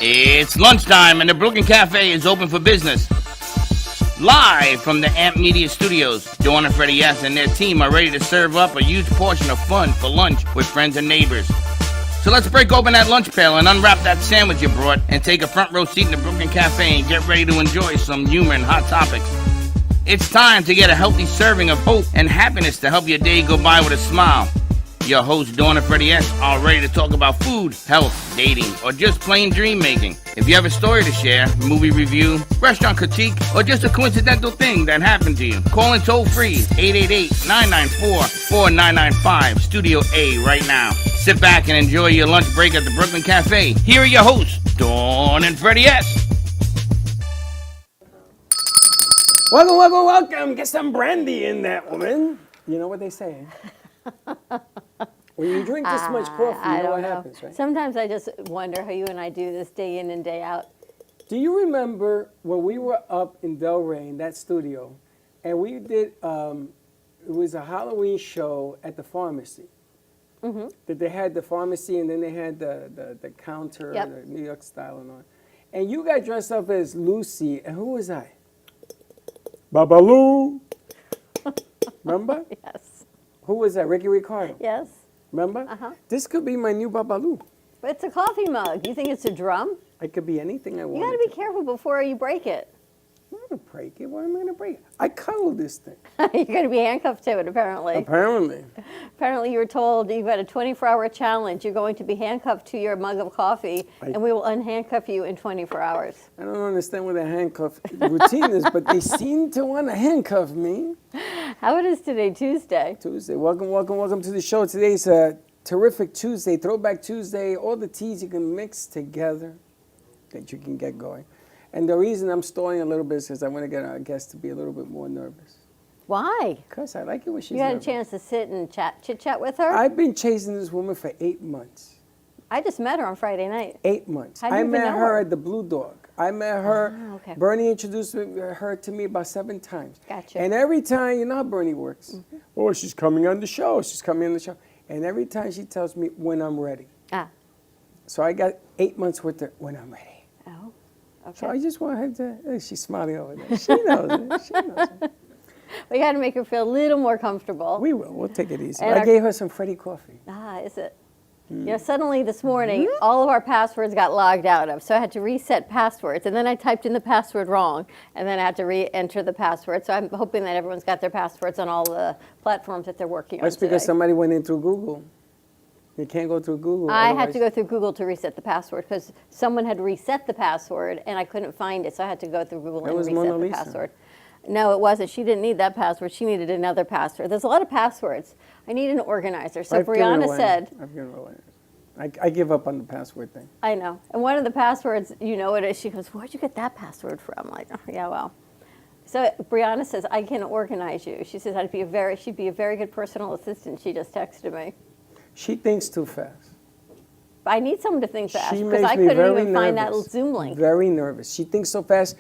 It's lunchtime and the Brooklyn Cafe is open for business. Live from the Amp Media Studios, Dawn and Freddie S. and their team are ready to serve up a huge portion of fun for lunch with friends and neighbors. So let's break open that lunch pail and unwrap that sandwich you brought and take a front row seat in the Brooklyn Cafe and get ready to enjoy some humor and hot topics. It's time to get a healthy serving of hope and happiness to help your day go by with a smile. Your hosts, Dawn and Freddie S., are ready to talk about food, health, dating, or just plain dream making. If you have a story to share, movie review, restaurant critique, or just a coincidental thing that happened to you, call in toll free 888-994-4995, Studio A right now. Sit back and enjoy your lunch break at the Brooklyn Cafe. Here are your hosts, Dawn and Freddie S. Welcome, welcome, welcome. Get some brandy in that, woman. You know what they say. When you drink this much coffee, you know what happens, right? Sometimes I just wonder how you and I do this day in and day out. Do you remember when we were up in Delray in that studio, and we did, it was a Halloween show at the pharmacy. Mm-hmm. That they had the pharmacy, and then they had the counter, yep. the New York style and all. And you got dressed up as Lucy, and who was I? Babaloo. Remember? Yes. Who was that? Ricky Ricardo. Yes. Remember? Uh-huh. This could be my new Babaloo. But it's a coffee mug. You think it's a drum? It could be anything I want. You got to be careful before you break it. I'm not going to break it. Why am I going to break it? I cuddled this thing. You're going to be handcuffed to it, apparently. Apparently. Apparently, you were told you've got a 24-hour challenge. You're going to be handcuffed to your mug of coffee, and we will unhandcuff you in 24 hours. I don't understand what a handcuff routine is, but they seem to want to handcuff me. How it is today, Tuesday? Tuesday. Welcome, welcome, welcome to the show. Today's a terrific Tuesday, Throwback Tuesday. All the teas you can mix together that you can get going. And the reason I'm stalling a little bit is because I want to get our guest to be a little bit more nervous. Why? Because I like it when she's You had nervous. a chance to sit and chit-chat with her? I've been chasing this woman for 8 months. I just met her on Friday night. 8 months. How do you I even met know her her? at the Blue Dog. I met her. Okay. Bernie introduced her to me about 7 times. Gotcha. And every time, you know how Bernie works. Mm-hmm. Oh, she's coming on the show. She's coming on the show. And every time she tells me when I'm ready. Ah. So I got 8 months with her when I'm ready. Oh. Okay. So I just want her to, she's smiling over there. She knows it. She knows it. We got to make her feel a little more comfortable. We will. We'll take it easy. And I gave her some Freddie coffee. Ah, is it? You know, suddenly this morning, all of our passwords got logged out of, so I had to reset passwords, and then I typed in the password wrong, and then I had to re-enter the password. So I'm hoping that everyone's got their passwords on all the platforms that they're working on That's because today. somebody went in through Google. You can't go through Google. I had to go through Google to reset the password because someone had reset the password, and I couldn't find it, so I had to go through Google and reset the password. No, it wasn't. She didn't need that password. She needed another password. There's a lot of passwords. I need an organizer. So Brianna said... I've given away. I give up on the password thing. I know. And one of the passwords, you know what it is. She goes, where'd you get that password from? I'm like, oh, yeah, well. So Brianna says, I can organize you. She says, she'd be a very good personal assistant. She just texted me. She thinks too fast. I need someone to think fast She because makes I me couldn't very even find that nervous. little Zoom link. Very nervous. She thinks so fast.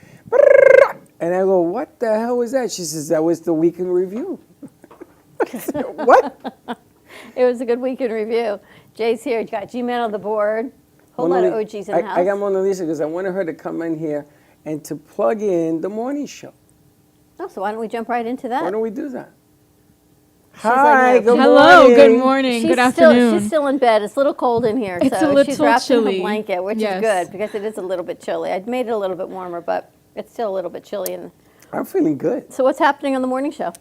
And I go, what the hell was that? She says, that was the week in review. I said, what? It was a good week in review. Jay's here. You got G-Man on the board. Whole lot of OGs in the house. I got Mona Lisa because I wanted her to come in here and to plug in the morning show. Oh, so why don't we jump right into that? Why don't we do that? Hi, good morning. Hello, good morning, good afternoon. She's still in bed. It's a little cold in here. It's so a little she's wrapped chilly. in a blanket, which is good because it is a little bit chilly. I made it a little bit warmer, but it's still a little bit chilly. I'm feeling good. So what's happening on the morning show?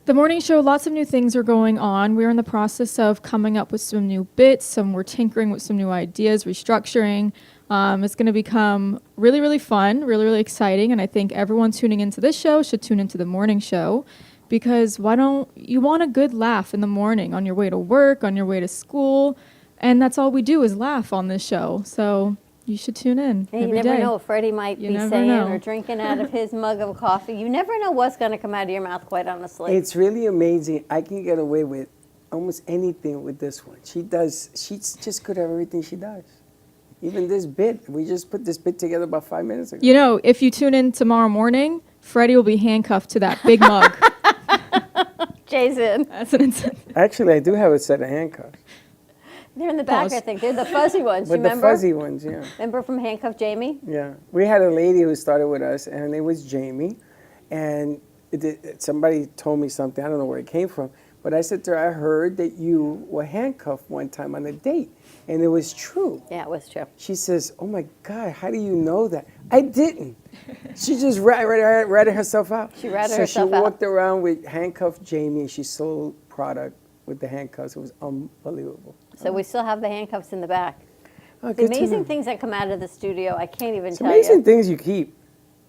The morning show, lots of new things are going on. We're in the process of coming up with some new bits. We're tinkering with some new ideas, restructuring. It's going to become really, really fun, really, really exciting. And I think everyone tuning into this show should tune into the morning show because you want a good laugh in the morning on your way to work, on your way to school. And that's all we do is laugh on this show. So you should tune in every You never day. know. Freddie might be saying or drinking out of his mug of coffee. You never know what's going to come out of your mouth, quite honestly. It's really amazing. I can get away with almost anything with this one. She's just good at everything she does. Even this bit. We just put this bit together about 5 minutes ago. You know, if you tune in tomorrow morning, Freddie will be handcuffed to that big mug. Jason. That's an incentive. Actually, I do have a set of handcuffs. They're in the back, Pause. I think. They're the fuzzy ones. With You the remember? fuzzy ones, yeah. Remember from Handcuff Jamie? Yeah. We had a lady who started with us, and her name was Jamie. And somebody told me something. I don't know where it came from. But I said to her, I heard that you were handcuffed one time on a date. And it was true. Yeah, it was true. She says, oh, my God, how do you know that? I didn't. She just ratted herself out. She ratted so herself she out. walked around with handcuffed Jamie, and she sold product with the handcuffs. It was unbelievable. So we still have the handcuffs in the back. Oh, The good to amazing know. things that come out of the studio, I can't even It's tell amazing you. things you keep.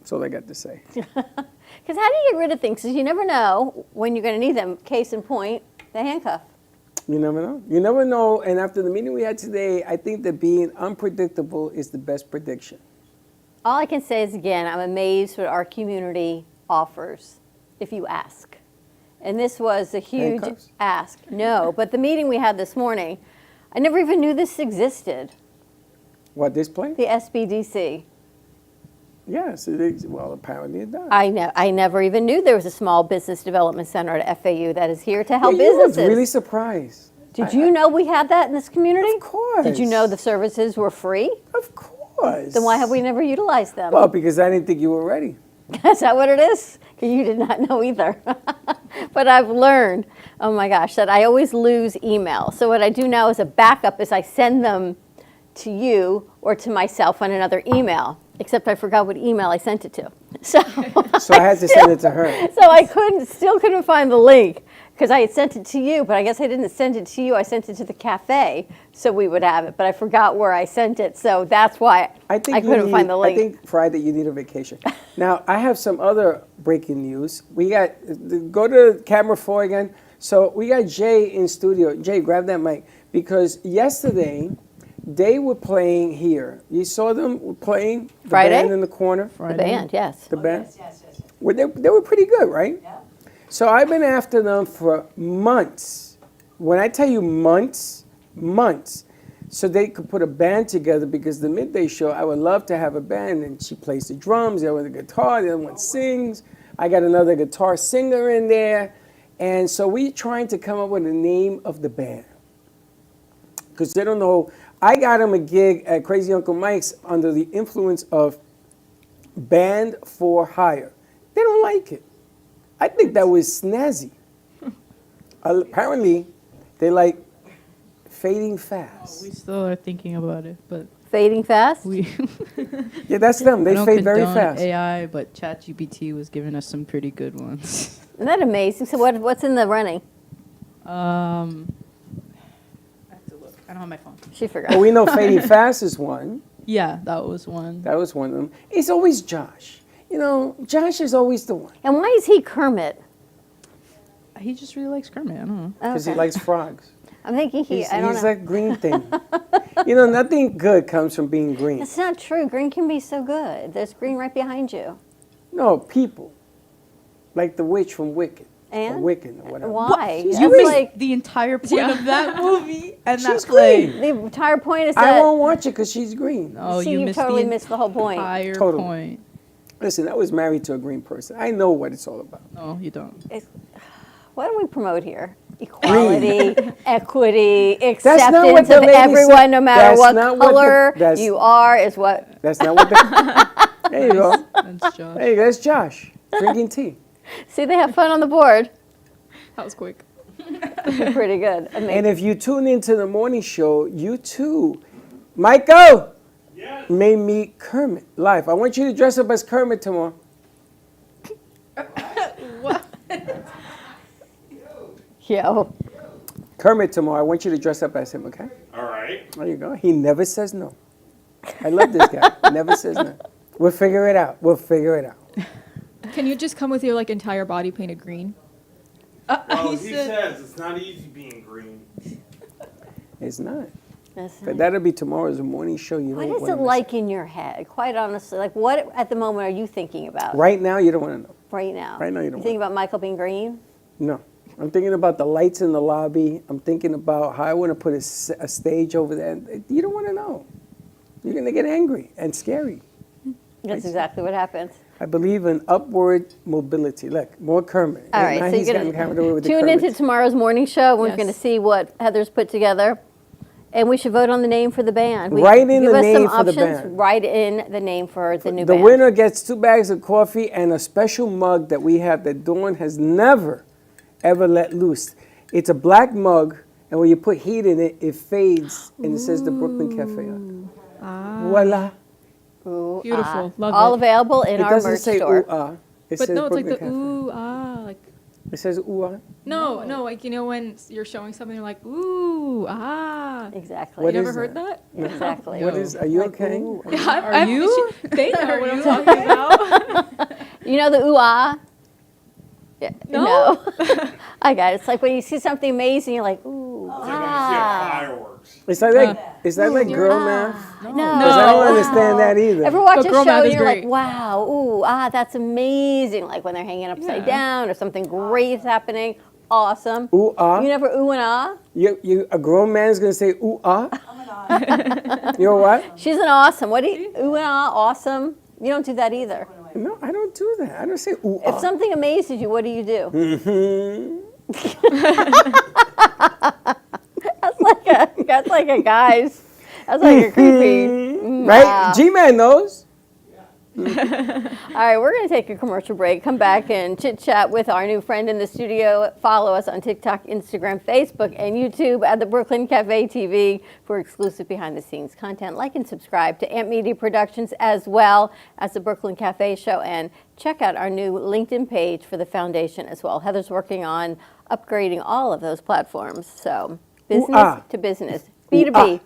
That's all I got to say. Because how do you get rid of things? Because you never know when you're going to need them. Case in point, the handcuff. You never know. You never know. And after the meeting we had today, I think that being unpredictable is the best prediction. All I can say is, again, I'm amazed what our community offers if you ask. And this was a huge Handcuffs? ask. No, but the meeting we had this morning, I never even knew this existed, What, this place? the SBDC. Yes, it is. Well, apparently it does. I never even knew there was a small business development center at FAU that is here to help Yeah, you businesses. was really surprised. Did you know we had that in this community? Of course. Did you know the services were free? Of course. Then why have we never utilized them? Well, because I didn't think you were ready. Is that what it is? Because you did not know either. But I've learned, oh my gosh, that I always lose email. So what I do now as a backup is I send them to you or to myself on another email, except I forgot what email I sent it to. So So I had to send it to her. So I still couldn't find the link because I had sent it to you, but I guess I didn't send it to you. I sent it to the cafe so we would have it, but I forgot where I sent it. So that's why I couldn't find the link. I think, Friday, you need a vacation. Now, I have some other breaking news. We got, go to camera 4 again. So we got Jay in studio. Jay, grab that mic. Because yesterday, they were playing here. You saw them playing? The Friday? band in the corner? The band, yes. The band? Yes. Well, they were pretty good, right? Yeah. So I've been after them for months. When I tell you months, so they could put a band together, because the Midday show, I would love to have a band, and she plays the drums, the other one the guitar, the other one sings. I got another guitar singer in there. And so we're trying to come up with a name of the band, because they don't know. I got them a gig at Crazy Uncle Mike's under the influence of Band for Hire. They don't like it. I think that was snazzy. Apparently, they like Fading Fast. We still are thinking about it, but Fading fast? we Yeah, that's them. They I don't fade very condone fast. AI, but ChatGPT was giving us some pretty good ones. Isn't that amazing? So what's in the running? I have to look. I don't have my phone. She forgot. But we know Fading Fast is one. Yeah, that was one. That was one of them. It's always Josh. You know, Josh is always the one, And why is he Kermit? He just really likes Kermit. I don't know. because he Okay. likes frogs. I'm thinking He's I don't know. that green thing. You know, nothing good comes from being green. That's not true. Green can be so good. There's green right behind you. No, people. Like the witch from Wicked. Or And? Wiccan or whatever. Why? She's That's green. like The entire point of that movie and She's that play. green. the entire point is I that won't watch it because she's green. Oh, See, you you missed totally the missed the whole point. entire Totally. point. Listen, I was married to a green person. I know what it's all about. No, you don't. What do we promote here? Equality, equity, not what acceptance the of lady everyone, said. no matter That's what not what the- color that's- you are, is what. That's not what the... There you go. That's Josh. Hey, that's Josh drinking tea. See, they have fun on the board. That was quick. Pretty good. And if you tune into the morning show, you too, Michael, may meet Kermit live. I want you to dress up as Kermit tomorrow. Yo. Kermit tomorrow. I want you to dress up as him, okay? All right. There you go. He never says no. I love this guy. He never says no. We'll figure it out. We'll figure it out. Can you just come with your like entire body painted green? Well, he says it's not easy being green. It's not. That's But that'll be tomorrow's morning show. You What don't is wanna it miss like in your head? Quite honestly, like what at the moment are you thinking about Right now, you don't want to know. right now? Right now, you don't thinking about Michael being green? No. I'm thinking about the lights in the lobby. I'm thinking about how I want to put a stage over there. You don't want to know. You're going to get angry and scary. That's exactly what happens. I believe in upward mobility. Look, more Kermit. All right, Now so he's you're gotten carried away going with to the tune into Kermits. tomorrow's morning show. We're Yes. going to see what Heather's put together. And we should vote on the name for the band. Write in give the us name some for the options. band. Write in the name for the new The band. winner gets 2 bags of coffee and a special mug that we have that Dawn has never, ever let loose. It's a black mug, and when you put heat in it, it fades, and it says the Brooklyn Cafe on it. Voila. Ooh, Beautiful. Love all it. available in It our doesn't merch say store. ooh ah. It But says no, it's like Brooklyn the Cafe. ooh, ah, like, It says ooh ah. no, like, you know, when you're showing something, you're like, ooh, ah. Exactly. What You is never heard that? that? Exactly. What is? Are you okay? Are you? They know what I'm talking about. You know the ooh ah? Yeah, No. I got it. It's like when you see something amazing, you're like, ooh, Fireworks. Is that like girl math? No. Because I don't understand that either. Ever watch But a girl show math and is you're like, great. wow, ooh, that's amazing. Like when they're hanging upside down or something great is happening. Awesome. Ooh ah. You never ooh and ah? A grown man's gonna say ooh ah. You're what? She's an awesome. What do you, ooh and ah, awesome? You don't do that either. No, I don't do that. I don't say ooh If ah. something amazes you, what do you do? That's like a guy's. That's like a creepy. Right? G-Man knows. All right, we're going to take a commercial break, come back and chit-chat with our new friend in the studio. Follow us on TikTok, Instagram, Facebook, and YouTube at the Brooklyn Cafe TV for exclusive behind-the-scenes content. Like and subscribe to Amp Media Productions as well as the Brooklyn Cafe Show, and check out our new LinkedIn page for the foundation as well. Heather's working on upgrading all of those platforms. So business to business, B2B.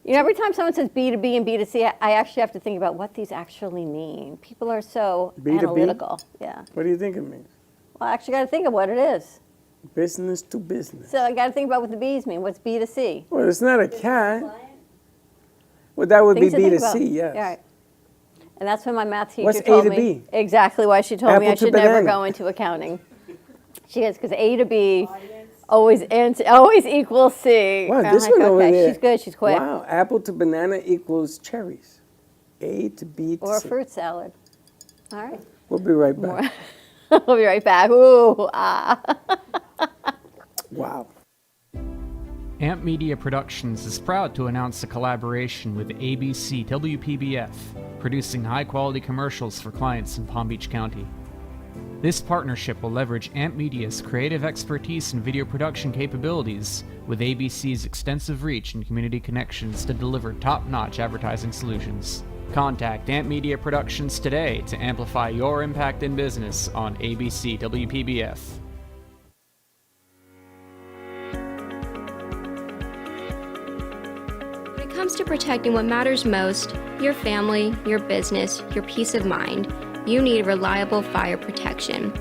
You know, every time someone says B2B and B2C, I actually have to think about what these actually mean. People are so B2B? analytical. Yeah. What do you think it means? Well, I actually got to think of what it is. Business to business. So I got to think about what the B's mean. What's B2C? Well, it's not a cat. Well, that would Things be to B think to about. C, yes. Yeah, right. And that's when my math teacher What's A told to me B? exactly why she told me I Apple to should never banana. go into accounting. She goes, because A to B always equals C. Wow, And I'm this like, one over okay, there. she's good. She's quick. Wow, apple to banana equals cherries. A to B to Or a C. fruit salad. All right. We'll be right back. We'll be right back. Ooh, ah. Wow. Amp Media Productions is proud to announce a collaboration with ABC WPBF, producing high-quality commercials for clients in Palm Beach County. This partnership will leverage Amp Media's creative expertise and video production capabilities with ABC's extensive reach and community connections to deliver top-notch advertising solutions. Contact Amp Media Productions today to amplify your impact in business on ABC WPBF. When it comes to protecting what matters most, your family, your business, your peace of mind, you need reliable fire protection.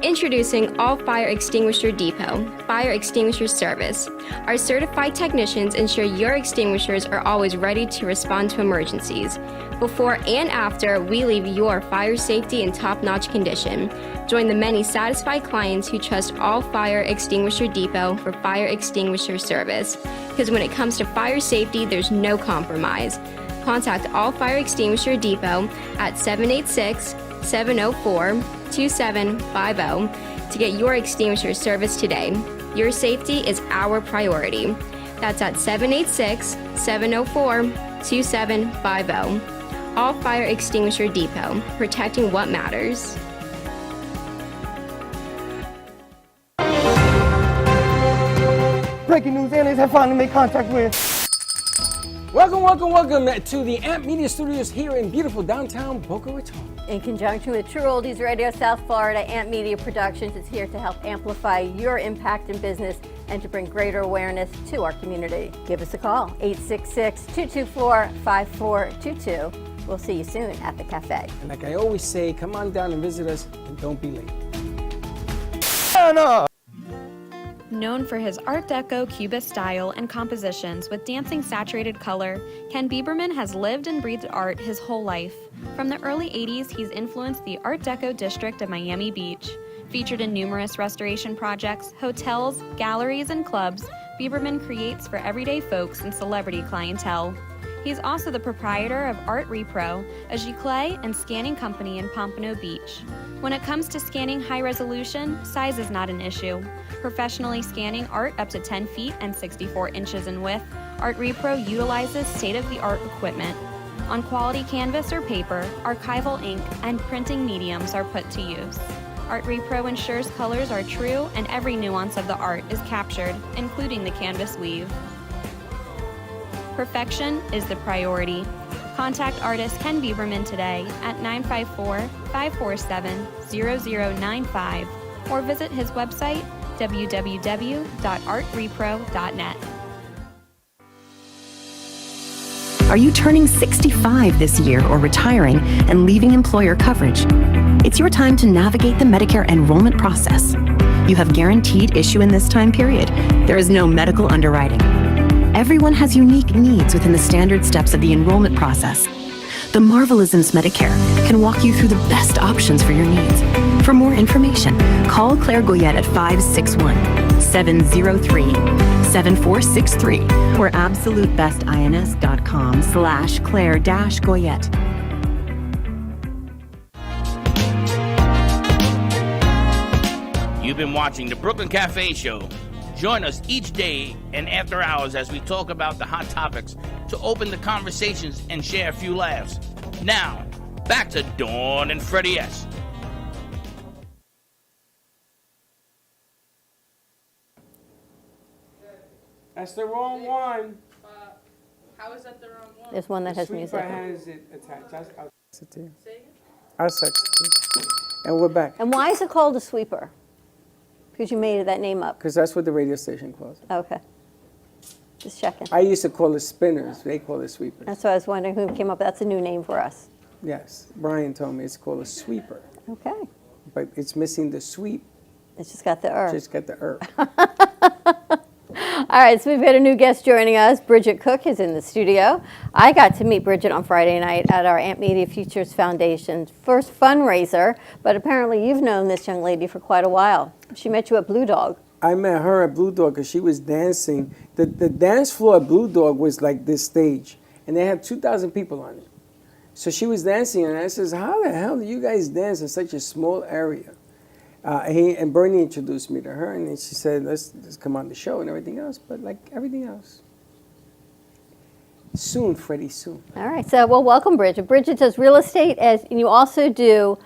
Introducing All Fire Extinguisher Depot, Fire Extinguisher Service. Our certified technicians ensure your extinguishers are always ready to respond to emergencies. Before and after, we leave your fire safety in top-notch condition. Join the many satisfied clients who trust All Fire Extinguisher Depot for fire extinguisher service. Because when it comes to fire safety, there's no compromise. Contact All Fire Extinguisher Depot at 786-704-2750 to get your extinguisher service today. Your safety is our priority. That's at 786-704-2750. All Fire Extinguisher Depot, protecting what matters. Breaking news, aliens have finally made contact with. Welcome to the Amp Media Studios here in beautiful downtown Boca Raton. In conjunction with True Oldies Radio South Florida, Amp Media Productions is here to help amplify your impact in business and to bring greater awareness to our community. Give us a call, 866-224-5422. We'll see you soon at the cafe. And like I always say, come on down and visit us and don't be late. Known for his Art Deco Cubist style and compositions with dancing saturated color, Ken Bieberman has lived and breathed art his whole life. From the early 80s, he's influenced the Art Deco district of Miami Beach. Featured in numerous restoration projects, hotels, galleries, and clubs, Bieberman creates for everyday folks and celebrity clientele. He's also the proprietor of Art Repro, a giclée and scanning company in Pompano Beach. When it comes to scanning high resolution, size is not an issue. Professionally scanning art up to 10 feet and 64 inches in width, Art Repro utilizes state-of-the-art equipment. On quality canvas or paper, archival ink and printing mediums are put to use. Art Repro ensures colors are true and every nuance of the art is captured, including the canvas weave. Perfection is the priority. Contact artist Ken Bieberman today at 954-547-0095 or visit his website www.artrepro.net. Are you turning 65 this year or retiring and leaving employer coverage? It's your time to navigate the Medicare enrollment process. You have guaranteed issue in this time period. There is no medical underwriting. Everyone has unique needs within the standard steps of the enrollment process. The Marvelisms Medicare can walk you through the best options for your needs. For more information, call Claire Goyette at 561-703-7463 or absolutebestins.com/Claire-Goyette. You've been watching the Brooklyn Cafe Show. Join us each day and after hours as we talk about the hot topics to open the conversations and share a few laughs. Now, back to Dawn and Freddie S. That's the wrong one. How is that the wrong one? There's one that has music. Sweeper has it attached. I'll text it to you. I'll text it to you. And we're back. And why is it called a sweeper? Because you made that name up. Because that's what the radio station calls it. Okay. Just checking. I used to call it spinners. They call it sweepers. That's why I was wondering who came up. That's a new name for us. Yes. Brian told me it's called a sweeper. Okay. But it's missing the sweep. It's just got the Just got the All right, so we've got a new guest joining us. Bridget Cook is in the studio. I got to meet Bridget on Friday night at our Amp Media Futures Foundation's first fundraiser, but apparently you've known this young lady for quite a while. She met you at Blue Dog. I met her at Blue Dog because she was dancing. The dance floor at Blue Dog was like this stage, and they had 2,000 people on it. So she was dancing, and I says, how the hell do you guys dance in such a small area? And Bernie introduced me to her, and then she said, let's come on the show and everything else. But like everything else, soon, Freddie, soon. All right, so well, welcome, Bridget. Bridget does real estate, and you also do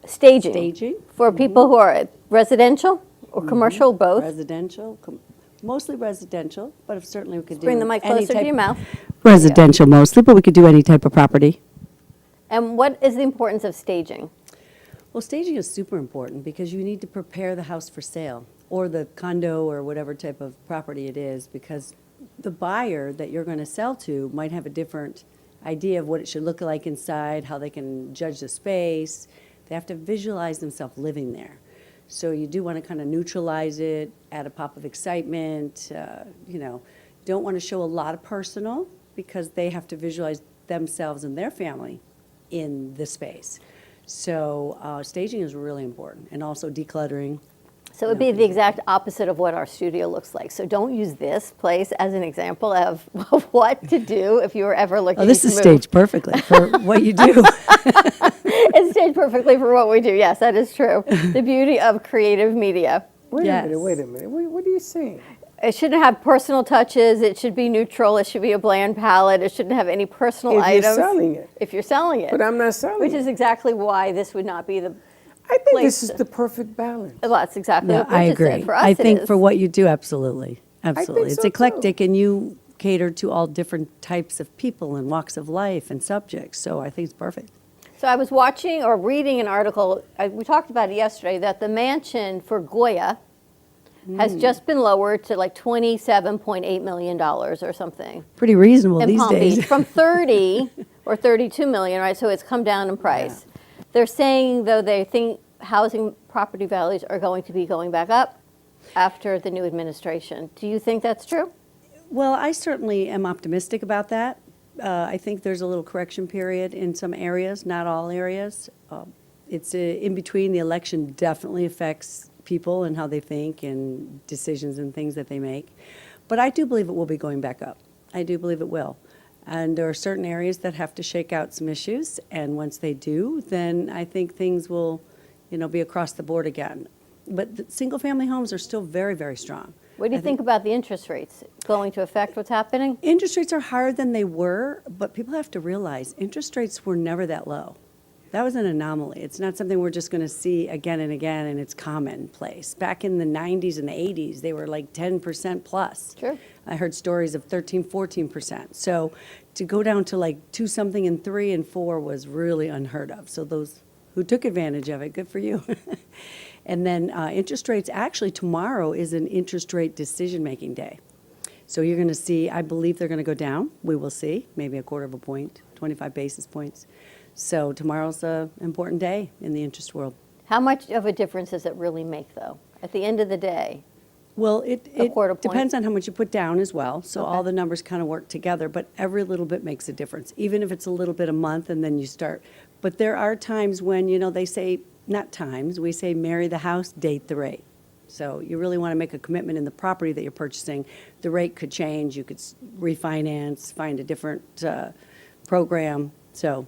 staging for people who are residential or commercial, both. Residential, mostly residential, but certainly we could Bring the mic closer to your mouth. Residential mostly, but we could do any type of property. And what is the importance of staging? Well, staging is super important because you need to prepare the house for sale or the condo or whatever type of property it is, because the buyer that you're going to sell to might have a different idea of what it should look like inside, how they can judge the space. They have to visualize themselves living there. So you do want to kind of neutralize it, add a pop of excitement, don't want to show a lot of personal because they have to visualize themselves and their family in the space. So staging is really important, and also decluttering. So it would be the exact opposite of what our studio looks like. So don't use this place as an example of what to do if you were ever looking to move. This is staged perfectly for what you do. It's staged perfectly for what we do. Yes, that is true. The beauty of creative media. Wait a minute. What are you saying? It shouldn't have personal touches. It should be neutral. It should be a bland palette. It shouldn't have any personal items. If you're selling it. If you're selling it. But I'm not selling it. Which is exactly why this would not be the I think this is the perfect balance. Well, that's exactly what I Bridget agree. said. For us, I it think is. for what you do, absolutely. Absolutely. It's so, eclectic, and you cater to all different types of people and walks of life and subjects. So I think it's perfect. So I was watching or reading an article, we talked about it yesterday, that the mansion for Goya has just been lowered to like $27.8 million or something. Pretty reasonable in these Palm days. Beach, from 30 or 32 million, right? So it's come down in price. Yeah. They're saying, though, they think housing property values are going to be going back up after the new administration. Do you think that's true? Well, I certainly am optimistic about that. I think there's a little correction period in some areas, not all areas. It's in between. The election definitely affects people and how they think and decisions and things that they make. But I do believe it will be going back up. I do believe it will. And there are certain areas that have to shake out some issues. And once they do, then I think things will, be across the board again. But the single-family homes are still very, very strong. What do you think about the interest rates going to affect what's happening? Interest rates are higher than they were, but people have to realize interest rates were never that low. That was an anomaly. It's not something we're just going to see again and again, and it's commonplace. Back in the 90s and the 80s, they were like 10% plus. Sure. I heard stories of 13, 14%. So to go down to like 2 something and 3 and 4 was really unheard of. So those who took advantage of it, good for you. And then interest rates, actually tomorrow is an interest rate decision-making day. So you're going to see, I believe they're going to go down. We will see, maybe a quarter of a point, 25 basis points. So tomorrow's an important day in the interest world. How much of a difference does it really make, though, at the end of the day? Well, it quarter point? depends on how much you put down as well. So Okay. all the numbers kind of work together, but every little bit makes a difference, even if it's a little bit a month and then you start. But there are times when, they say, not times, we say marry the house, date the rate. So you really want to make a commitment in the property that you're purchasing. The rate could change. You could refinance, find a different program. So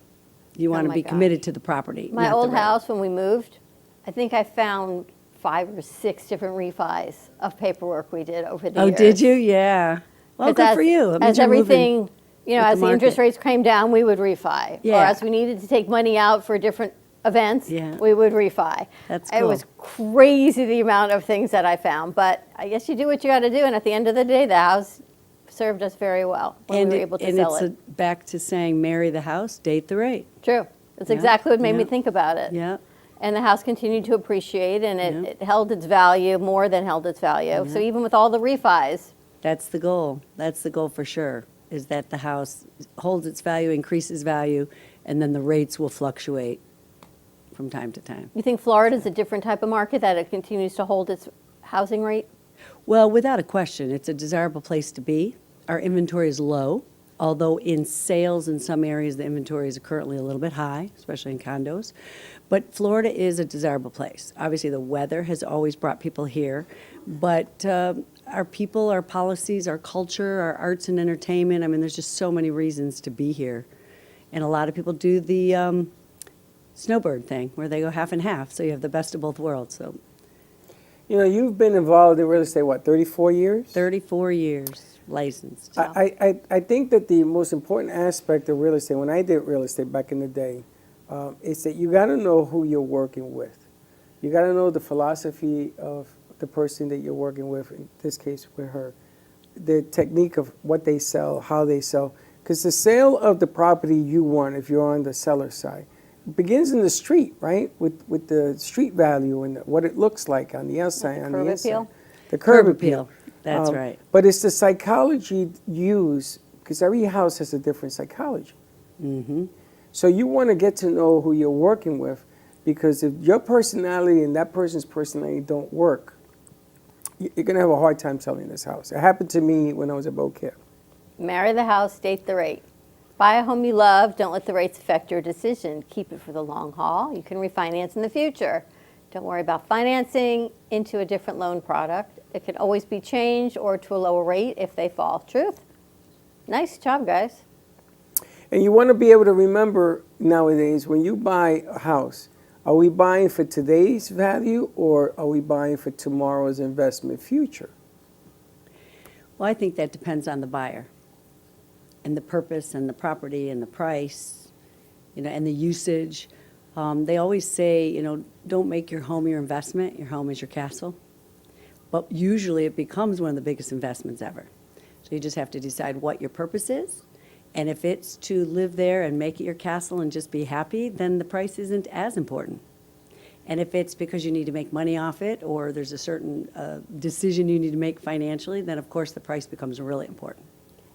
you want to my be gosh. committed to the property. My not the old rate. house, when we moved, I think I found 5 or 6 different refis of paperwork we did over the years. Oh, did you? Yeah. Well, 'Cause good for you. That means As you're moving everything, with as the interest market. rates came down, we would refi. Or Yeah. as we needed to take money out for different events, Yeah. we would refi. That's It cool. was crazy the amount of things that I found, but I guess you do what you got to do, and at the end of the day, the house served us very well when we were able to sell it. It's back to saying marry the house, date the rate. True. That's Yeah, exactly what made me yeah. think about it. Yeah. And the house continued to appreciate, and Yeah. it held its value, more than held its value. So even with all the refis, That's the goal. That's the goal for sure, is that the house holds its value, increases value, and then the rates will fluctuate from time to time. you think Florida is a different type of market, that it continues to hold its housing rate? Well, without a question, it's a desirable place to be. Our inventory is low, although in sales in some areas the inventory is currently a little bit high, especially in condos. But Florida is a desirable place. Obviously, the weather has always brought people here, but our people, our policies, our culture, our arts and entertainment, I mean, there's just so many reasons to be here. And a lot of people do the snowbird thing, where they go half and half, so you have the best of both worlds. So You've been involved in real estate, what, 34 years? 34 years licensed. I think that the most important aspect of real estate, when I did real estate back in the day, is that you got to know who you're working with. You got to know the philosophy of the person that you're working with, in this case with her, the technique of what they sell, how they sell. Because the sale of the property you want, if you're on the seller side, begins in the street, right? With the street value and what it looks like on the outside, on the curb inside. appeal? The curb Curb appeal. appeal. That's right. But it's the psychology used, because every house has a different psychology. Mm-hmm. So you want to get to know who you're working with, because if your personality and that person's personality don't work, you're going to have a hard time selling this house. It happened to me when I was at Boat Camp. Marry the house, date the rate. Buy a home you love. Don't let the rates affect your decision. Keep it for the long haul. You can refinance in the future. Don't worry about financing into a different loan product. It can always be changed or to a lower rate if they fall. Truth. Nice job, guys. And you want to be able to remember nowadays, when you buy a house, are we buying for today's value, or are we buying for tomorrow's investment future? Well, I think that depends on the buyer and the purpose and the property and the price, and the usage. They always say, don't make your home your investment. Your home is your castle. But usually it becomes one of the biggest investments ever. So you just have to decide what your purpose is. And if it's to live there and make it your castle and just be happy, then the price isn't as important. And if it's because you need to make money off it, or there's a certain decision you need to make financially, then of course the price becomes really important.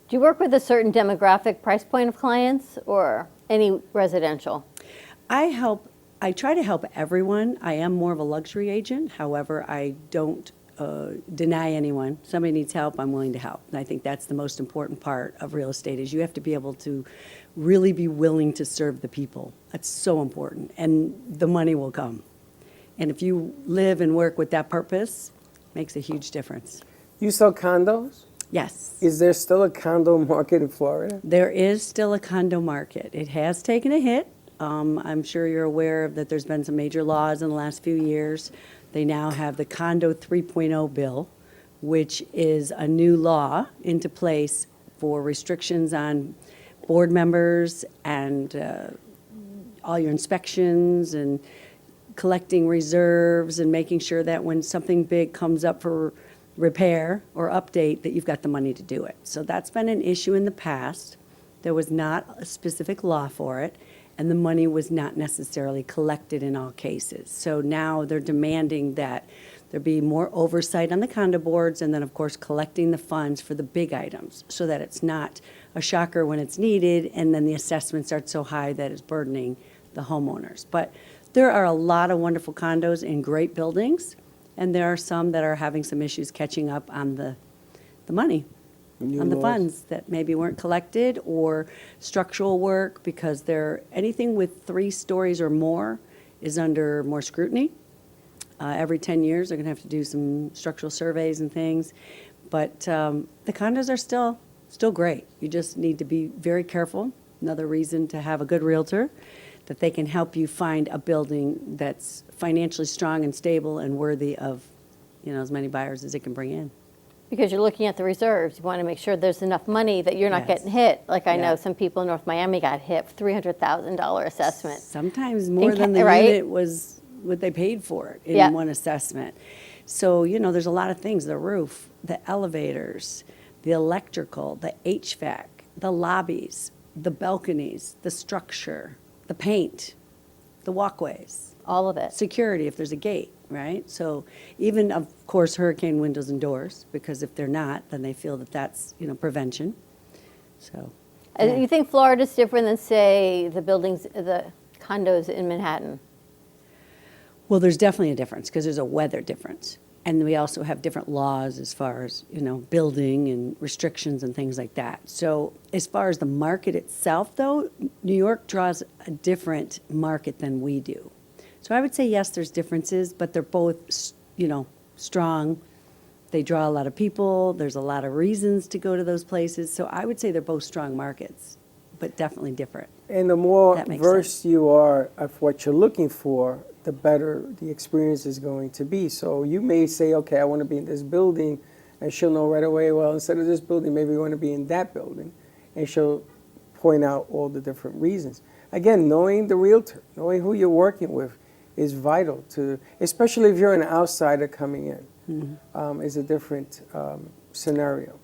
Do you work with a certain demographic price point of clients or any residential? I try to help everyone. I am more of a luxury agent. However, I don't deny anyone. Somebody needs help, I'm willing to help. And I think that's the most important part of real estate, is you have to be able to really be willing to serve the people. That's so important. And the money will come. And if you live and work with that purpose, it makes a huge difference. You sell condos? Yes. Is there still a condo market in Florida? There is still a condo market. It has taken a hit. I'm sure you're aware that there's been some major laws in the last few years. They now have the Condo 3.0 bill, which is a new law into place for restrictions on board members and all your inspections and collecting reserves and making sure that when something big comes up for repair or update, that you've got the money to do it. So that's been an issue in the past. There was not a specific law for it, and the money was not necessarily collected in all cases. So now they're demanding that there be more oversight on the condo boards, and then, of course, collecting the funds for the big items so that it's not a shocker when it's needed, and then the assessment starts so high that it's burdening the homeowners. But there are a lot of wonderful condos in great buildings, and there are some that are having some issues catching up on the money, on the funds that maybe weren't collected, or structural work, because anything with 3 stories or more is under more scrutiny. Every 10 years, they're going to have to do some structural surveys and things. But the condos are still great. You just need to be very careful. Another reason to have a good realtor, that they can help you find a building that's financially strong and stable and worthy of, as many buyers as it can bring in. Because you're looking at the reserves. You want to make sure there's enough money that you're not getting hit. Like I know some people in North Miami got hit with $300,000 assessment. Sometimes more than the unit was what they paid for it in one assessment. So, there's a lot of things, the roof, the elevators, the electrical, the HVAC, the lobbies, the balconies, the structure, the paint, the walkways. All of it. Security, if there's a gate, right? So even, of course, hurricane windows and doors, because if they're not, then they feel that that's, prevention. So. You think Florida's different than, say, the condos in Manhattan? Well, there's definitely a difference, because there's a weather difference. And we also have different laws as far as, building and restrictions and things like that. So as far as the market itself, though, New York draws a different market than we do. So I would say, yes, there's differences, but they're both, strong. They draw a lot of people. There's a lot of reasons to go to those places. So I would say they're both strong markets, but definitely different. And the more versed you are of what you're looking for, the better the experience is going to be. So you may say, okay, I want to be in this building, and she'll know right away, well, instead of this building, maybe you want to be in that building. And she'll point out all the different reasons. Again, knowing the realtor, knowing who you're working with is vital to, especially if you're an outsider coming in, is a different scenario.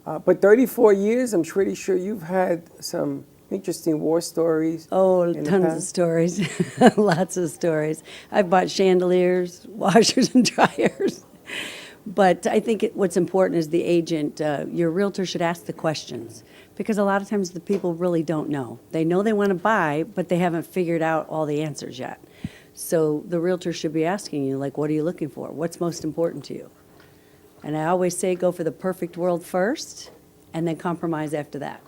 But 34 years, I'm pretty sure you've had some interesting war stories. Oh, tons of stories. Lots of stories. I've bought chandeliers, washers, and dryers. But I think what's important is the agent, your realtor should ask the questions, because a lot of times the people really don't know. They know they want to buy, but they haven't figured out all the answers yet. So the realtor should be asking you, like, what are you looking for? What's most important to you? And I always say go for the perfect world first, and then compromise after that.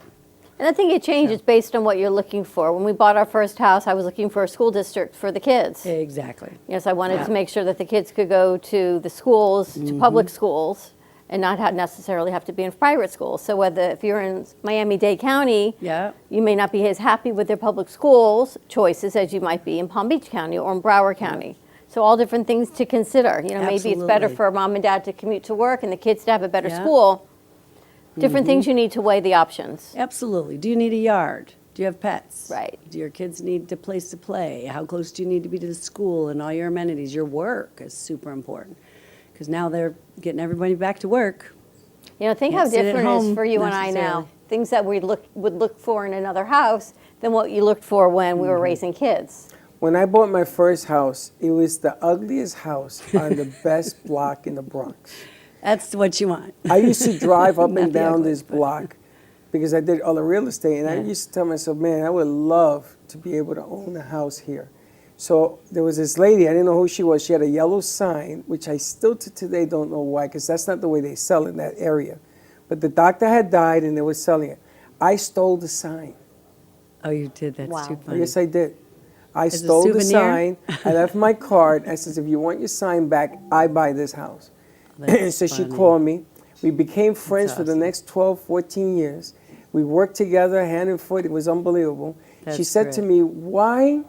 And I think it changes based on what you're looking for. When we bought our first house, I was looking for a school district for the kids. Exactly. Yes, I wanted to make sure that the kids could go to the schools, to public schools, and not necessarily have to be in private schools. So if you're in Miami-Dade County, you may not be as happy with their public schools choices as you might be in Palm Beach County or in Broward County. So all different things to consider. Maybe it's better for mom and dad to commute to work and the kids to have a better school. Different things you need to weigh the options. Absolutely. Do you need a yard? Do you have pets? Right. Do your kids need a place to play? How close do you need to be to the school and all your amenities? Your work is super important, because now they're getting everybody back to work. Think how different it is for you and I now. Things that we would look for in another house than what you looked for when we were raising kids. When I bought my first house, it was the ugliest house on the best block in the Bronx. That's what you want. I used to drive up and down this block because I did all the real estate, and I used to tell myself, man, I would love to be able to own a house here. So there was this lady, I didn't know who she was. She had a yellow sign, which I still to today don't know why, because that's not the way they sell in that area. But the doctor had died, and they were selling it. I stole the sign. Oh, you did? That's too funny. Yes, I did. I stole the sign. I left my card. I said, if you want your sign back, I buy this house. So she called me. We became friends for the next 12, 14 years. We worked together hand and foot. It was unbelievable. She said to me, why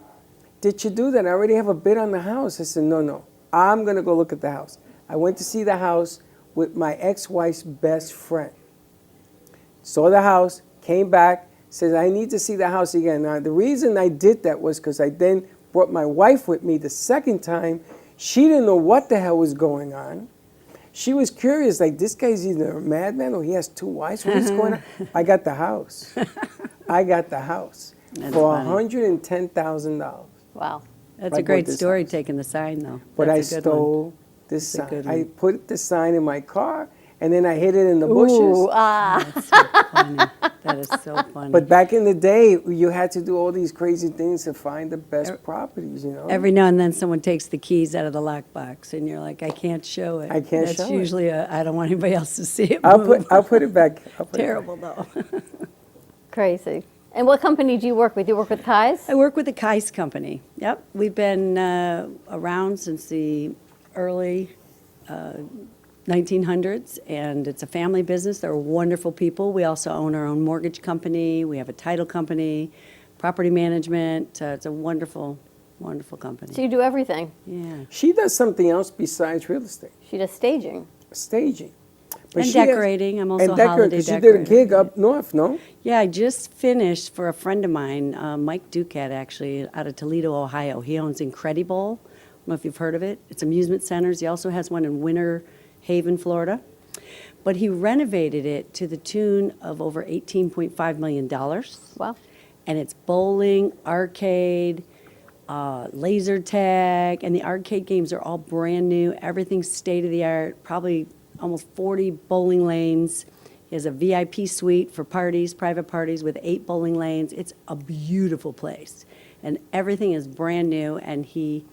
did you do that? I already have a bid on the house. I said, no. I'm going to go look at the house. I went to see the house, with my ex-wife's best friend. Saw the house, came back, says, I need to see the house again. Now, the reason I did that was because I then brought my wife with me the second time. She didn't know what the hell was going on. She was curious, like, this guy's either a madman or he has 2 wives. What's going on? I got the house. I got the house for $110,000. Wow. That's a great story, taking the sign, though. But I stole this sign. I put the sign in my car, and then I hid it in the bushes. Ooh, ah. That's so funny. That is so funny. But back in the day, you had to do all these crazy things to find the best properties, you know? Every now and then someone takes the keys out of the lockbox, and you're like, I can't show it. I can't show it. That's usually I don't want anybody else to see it I'll move. put it back. Terrible, though. Crazy. And what company do you work with? You work with Kai's? I work with the Kai's company. Yep. We've been around since the early 1900s, and it's a family business. They're wonderful people. We also own our own mortgage company. We have a title company, property management. It's a wonderful, wonderful company. So you do everything? Yeah. She does something else besides real estate. She does staging. Staging. But And decorating. I'm also and holiday She decorator. did a gig up north, no? Yeah, I just finished for a friend of mine, Mike Ducat, actually, out of Toledo, Ohio. He owns Incredibowl. I don't know if you've heard of it. It's amusement centers. He also has one in Winter Haven, Florida. But he renovated it to the tune of over $18.5 million. Wow. And it's bowling, arcade, laser tag, and the arcade games are all brand new. Everything's state of the art, probably almost 40 bowling lanes. He has a VIP suite for parties, private parties with 8 bowling lanes. It's a beautiful place. And everything is brand new, and he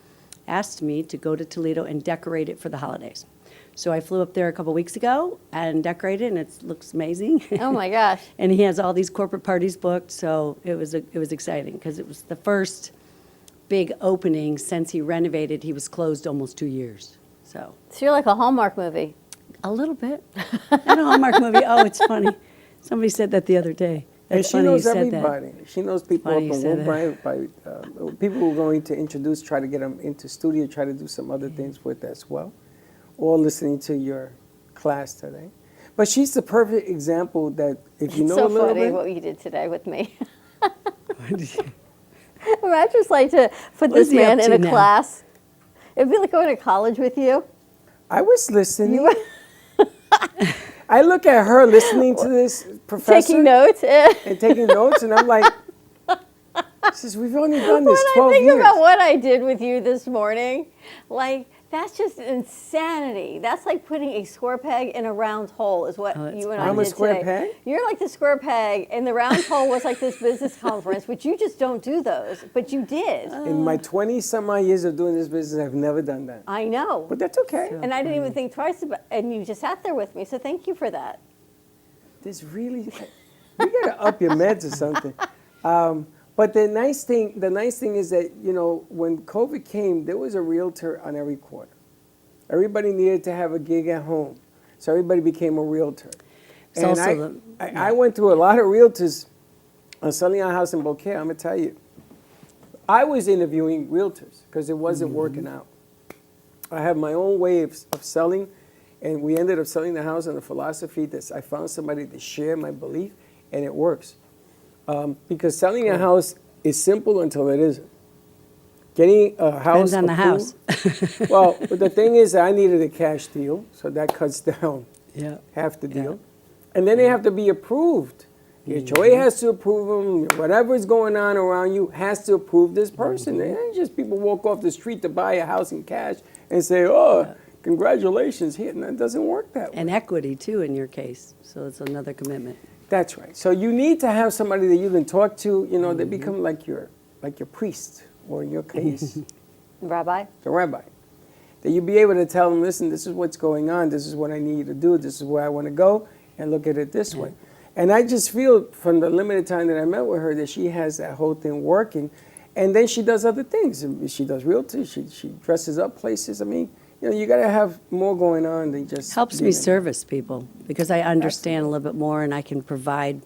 asked me to go to Toledo and decorate it for the holidays. So I flew up there a couple weeks ago and decorated, and it looks amazing. Oh my gosh. And he has all these corporate parties booked, so it was exciting because it was the first big opening since he renovated. He was closed almost 2 years. So you're like a Hallmark movie. A little bit. Not a Hallmark movie. Oh, it's funny. Somebody said that the other day. And That's she funny knows you said everybody. that. She knows people Funny up you in said Woodbine. People who are going to introduce, try to get them into studio, try to do some other things with as well. Or listening to your class today. But she's the perfect example that if you know so a little funny bit. what you did today with me. I'd just like to put this man in a class. It'd be like going to college with you. I was listening. I look at her listening to this professor. Taking notes. And taking notes, and I'm like, says, we've only done this 12 years. When I think about what I did with you this morning, like, that's just insanity. That's like putting a square peg in a round hole is what you and I did today. I'm a square peg? You're like the square peg, and the round hole was like this business conference, which you just don't do those, but you did. In my 20-some-odd years of doing this business, I've never done that. I know. But that's okay. And I didn't even think twice about it, and you just sat there with me, so thank you for that. This really, you got to up your meds or something. But the nice thing is that, you know, when COVID came, there was a realtor on every corner. Everybody needed to have a gig at home. So everybody became a realtor. I went through a lot of realtors selling a house in Bouquet. I'm going to tell you. I was interviewing realtors because it wasn't working out. I have my own way of selling, and we ended up selling the house on the philosophy that I found somebody to share my belief, and it works. Because selling a house is simple until it isn't. Getting a house Depends on the house. Well, but the thing is, I needed a cash deal, so that cuts down half the deal. And then they have to be approved. The HOA has to approve them. Whatever is going on around you has to approve this person. It ain't just people walk off the street to buy a house in cash and say, oh, congratulations. Here. And that doesn't work that way. And equity, too, in your case. So it's another commitment. That's right. So you need to have somebody that you can talk to. You know, they become like your priest, or in your case, Rabbi. the rabbi. That you be able to tell them, listen, this is what's going on. This is what I need you to do. This is where I want to go, and look at it this way. And I just feel from the limited time that I met with her that she has that whole thing working. And then she does other things. She does realty. She dresses up places. I mean, you know, you got to have more going on than just... Helps me service people because I understand a little bit more and I can provide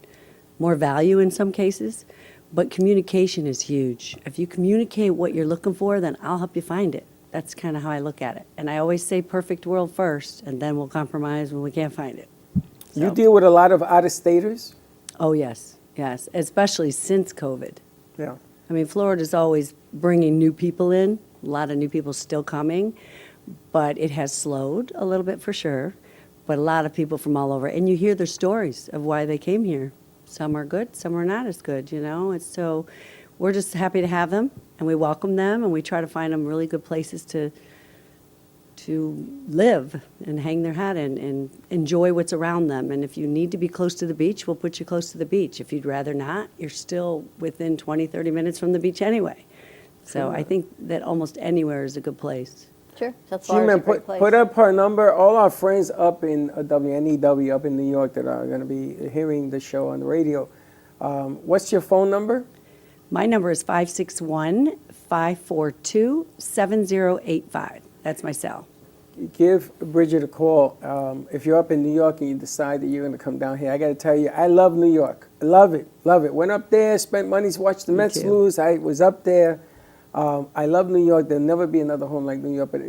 more value in some cases. But communication is huge. If you communicate what you're looking for, then I'll help you find it. That's kind of how I look at it. And I always say perfect world first, and then we'll compromise when we can't find it. You deal with a lot of out-of-staters? Oh, yes, yes, especially since COVID. Yeah. I mean, Florida's always bringing new people in, a lot of new people still coming, but it has slowed a little bit for sure, but a lot of people from all over. And you hear their stories of why they came here. Some are good, some are not as good, you know? And so we're just happy to have them, and we welcome them, and we try to find them really good places to live and hang their hat in and enjoy what's around them. And if you need to be close to the beach, we'll put you close to the beach. If you'd rather not, you're still within 20, 30 minutes from the beach anyway. So I think that almost anywhere is a good place. Sure, that's a great place. Put up her number. All our friends up in WNEW up in New York that are going to be hearing the show on the radio. What's your phone number? My number is 561-542-7085. That's my cell. Give Bridget a call. If you're up in New York and you decide that you're going to come down here, I got to tell you, I love New York. I love it, love it. Went up there, spent money to watch the Mets lose. I was up there. I love New York. There'll never be another home like New York. But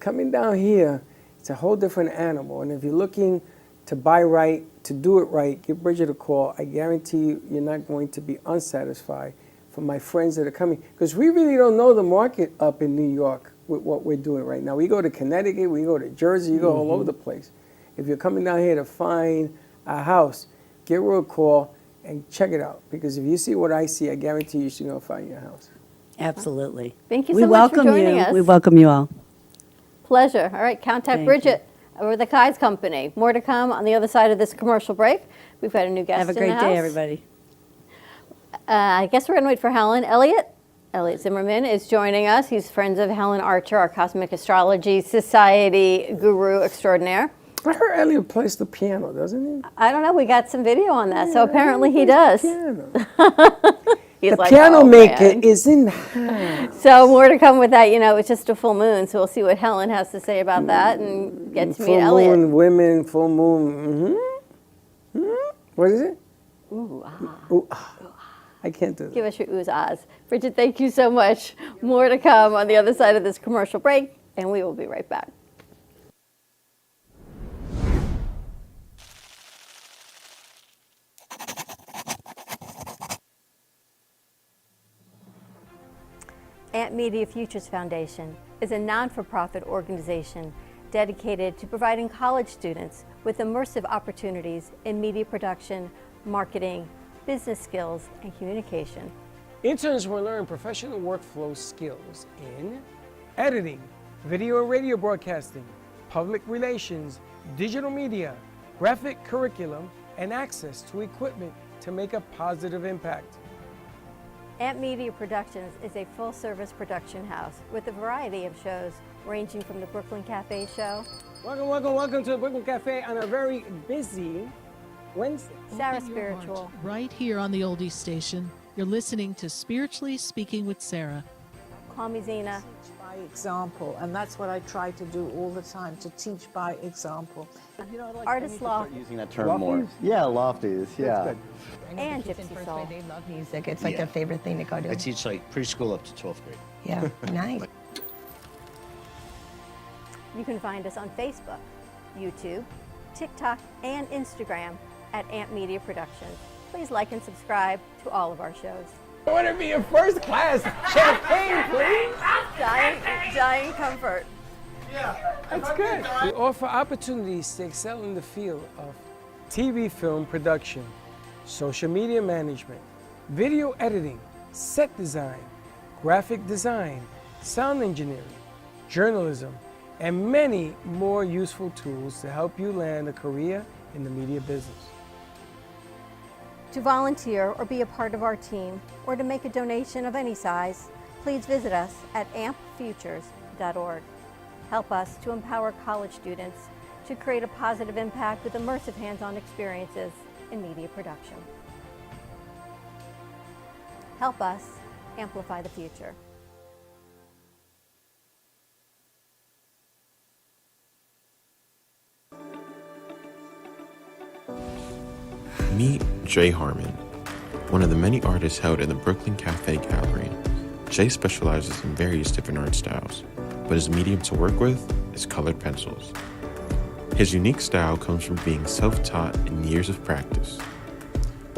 coming down here, it's a whole different animal. And if you're looking to buy right, to do it right, give Bridget a call. I guarantee you, you're not going to be unsatisfied from my friends that are coming. Because we really don't know the market up in New York with what we're doing right now. We go to Connecticut, we go to Jersey, you go all over the place. If you're coming down here to find a house, give her a call and check it out. Because if you see what I see, I guarantee you she's going to find your house. Absolutely. Thank you so much for joining us. We welcome you all. Pleasure. All right, contact Bridget over the Kai's Company. More to come on the other side of this commercial break. We've got a new guest in the house. Have a great day, everybody. I guess we're going to wait for Helen. Elliot Zimmerman is joining us. He's friends of Helen Archer, our Cosmic Astrology Society guru extraordinaire. I heard Elliot plays the piano, doesn't he? I don't know. We got some video on that, so apparently he does. The piano maker is in the house. So more to come with that. You know, it's just a full moon, so we'll see what Helen has to say about that and get to meet Elliot. Full moon, women, full moon. What is it? Ooh, ah. Ooh, ah. I can't do that. Give us your oohs, ahs. Bridget, thank you so much. More to come on the other side of this commercial break, and we will be right back. Ant Media Futures Foundation is a non-for-profit organization dedicated to providing college students with immersive opportunities in media production, marketing, business skills, and communication. Interns will learn professional workflow skills in editing, video and radio broadcasting, public relations, digital media, graphic curriculum, and access to equipment to make a positive impact. Ant Media Productions is a full-service production house with a variety of shows ranging from the Brooklyn Cafe show. Welcome to the Brooklyn Cafe on a very busy Wednesday. Sarah Spiritual. Right here on the Oldies station, you're listening to Spiritually Speaking with Sarah. Call me Zena. Teach by example, and that's what I try to do all the time, to teach by example. You know, Artist Law. Using that term more. Yeah, lofties, yeah. And Gypsy Soul. They love music. It's like their favorite thing to go to. I teach like preschool up to 12th grade. Yeah, nice. You can find us on Facebook, YouTube, TikTok, and Instagram at Ant Media Productions. Please like and subscribe to all of our shows. I want to be in first class. Champagne, please. Dying comfort. Yeah, that's good. We offer opportunities to excel in the field of TV film production, social media management, video editing, set design, graphic design, sound engineering, journalism, and many more useful tools to help you land a career in the media business. To volunteer or be a part of our team, or to make a donation of any size, please visit us at ampfutures.org. Help us to empower college students to create a positive impact with immersive hands-on experiences in media production. Help us amplify the future. Meet Jay Harmon, one of the many artists held in the Brooklyn Cafe Gallery. Jay specializes in various different art styles, but his medium to work with is colored pencils. His unique style comes from being self-taught and years of practice.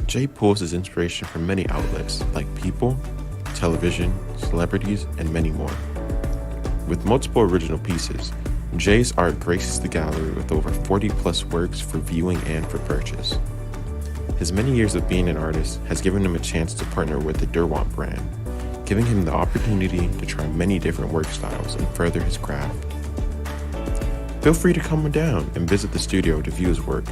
Jay pulls his inspiration from many outlets like people, television, celebrities, and many more. With multiple original pieces, Jay's art graces the gallery with over 40 plus works for viewing and for purchase. His many years of being an artist has given him a chance to partner with the Derwent brand, giving him the opportunity to try many different work styles and further his craft. Feel free to come down and visit the studio to view his work,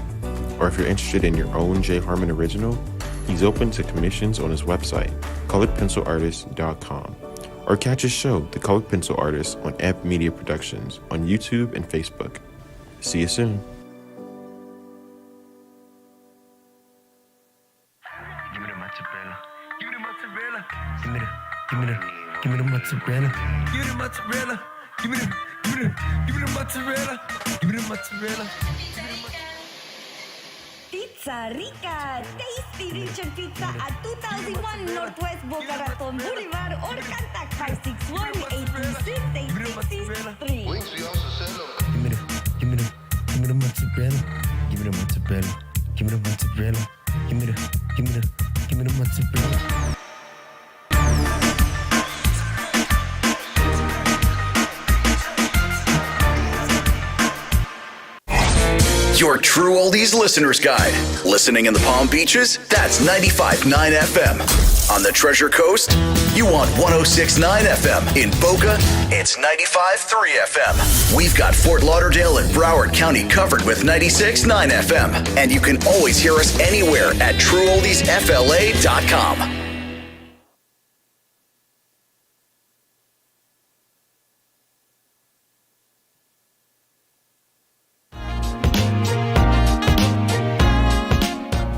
or if you're interested in your own Jay Harmon original, he's open to commissions on his website, coloredpencilartist.com, or catch his show, The Colored Pencil Artist, on Amp Media Productions on YouTube and Facebook. See you soon. Give me the mozzarella. Give me the mozzarella. Give me the mozzarella. Give me the mozzarella. Pizza Rica, tasty Richard Pizza at 2001 Northwest Boca Raton Boulevard or contact 561-826-8663. Give me the mozzarella. Give me the mozzarella. Give me the mozzarella. Give me the mozzarella. Your True Oldies Listener's Guide. Listening in the Palm Beaches? That's 95.9 FM. On the Treasure Coast? You want 106.9 FM. In Boca? It's 95.3 FM. We've got Fort Lauderdale and Broward County covered with 96.9 FM. And you can always hear us anywhere at TrueOldiesFLA.com.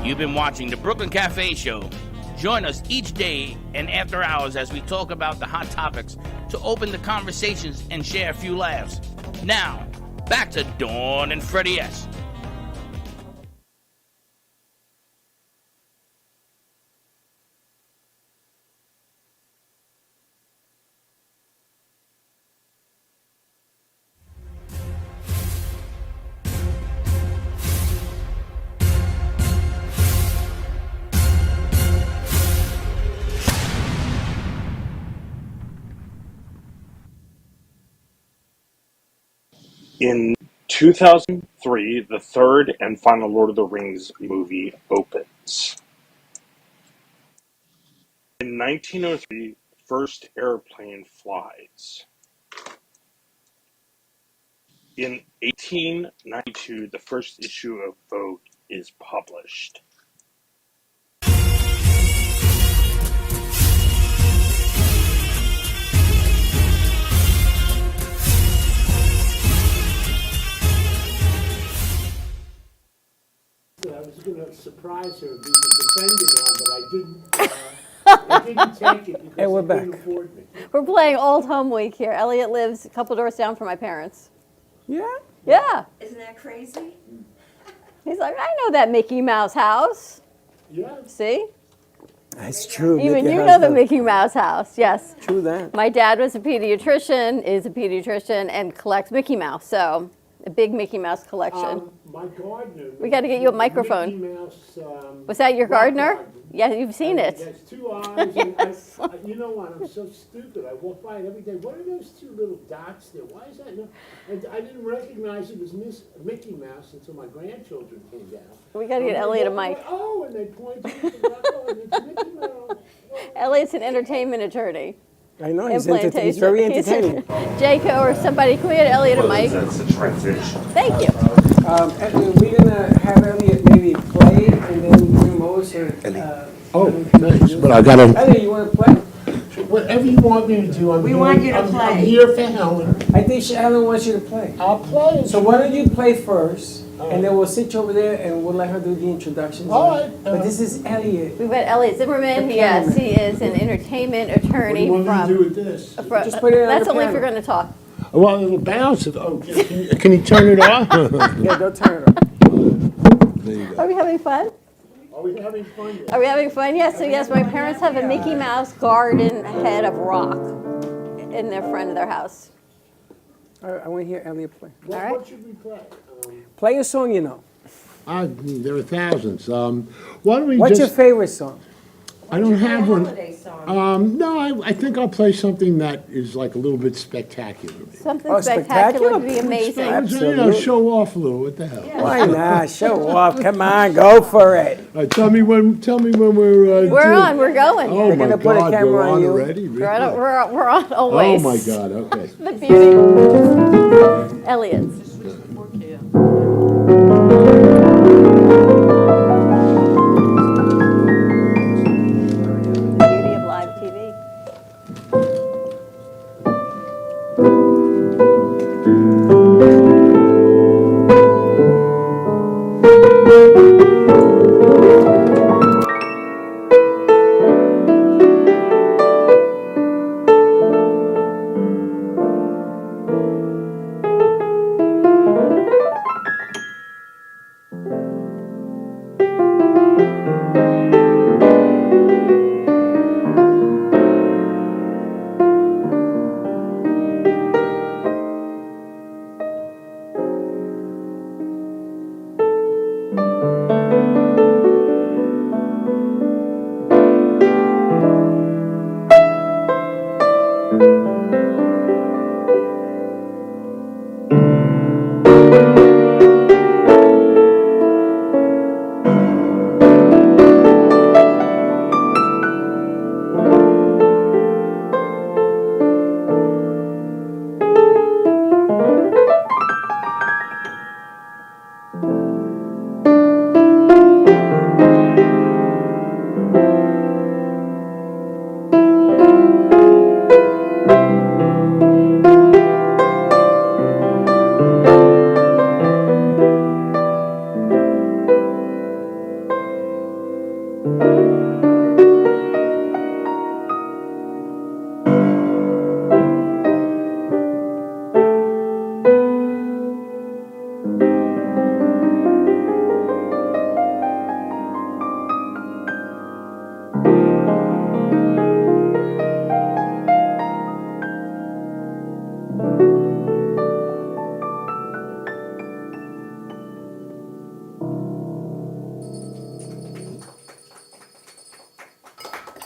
You've been watching the Brooklyn Cafe Show. Join us each day and after hours as we talk about the hot topics to open the conversations and share a few laughs. Now, back to Dawn and Freddie S. In 2003, the third and final Lord of the Rings movie opens. In 1903, first airplane flies. In 1892, the first issue of Vogue is published. I was going to surprise her and be the defendant on, but I didn't take it because And we're I couldn't back. afford me. We're playing Old Home Week here. Elliot lives a couple doors down from my parents. Yeah? Yeah. Isn't that crazy? He's like, I know that Mickey Mouse house. Yeah. See? That's true. Even Mickey you has know the Mickey Mouse house. Yes. True that. My dad was a pediatrician, is a pediatrician, and collects Mickey Mouse. So a big Mickey Mouse collection. My gardener. We got to get you a microphone. Mickey Mouse, Was that your rock gardener? garden. Yeah, you've seen And it. He has two eyes. And you know what? I'm so stupid. I walk by it every day. What are those two little dots there? Why is that? No? And I didn't recognize it was Mickey Mouse until my grandchildren came down. We got to get Elliot a mic. Oh, and they pointed at the rock garden. It's Mickey Mouse. Elliot's an entertainment attorney. I know, he's very entertaining. Jaco or somebody, can we get Elliot a mic? That's a transition. Thank you. We're going to have Elliot maybe play and then bring him over. Oh, nice. But I got to. Elliot, you want to play? Whatever you want me to do, I'm We here. want you to I'm play. here for Helen. I think Helen wants you to play. I'll play. So why don't you play first, and then we'll sit you over there and we'll let her do the introductions. All right. But this is Elliot. We've got Elliot Zimmerman. Yes, he is an entertainment attorney What do you want me to do from. with this? Just put it on That's the only if piano. you're going to talk. Well, it'll bounce. Oh, can you turn it off? Yeah, don't turn it off. There you go. Are we having fun? Are we having fun yet? Are we having fun? Yes. So yes, my parents have a Mickey Mouse garden head of rock in their front of their house. I want to hear Elliot play. What should we play? Play a song you know. There are thousands. Why don't we What's your favorite song? I don't have one. holiday song? No, I think I'll play something that is like a little bit spectacular. Something spectacular would be amazing. Show off a little. What the hell? Why not? Show off. Come on, go for it. All right, tell me when we're. We're on. We're going. Oh They're my gonna put a God, camera we're on on you. already. We're on always. Oh my God. Okay. The beauty. Elliot. Beauty of live TV.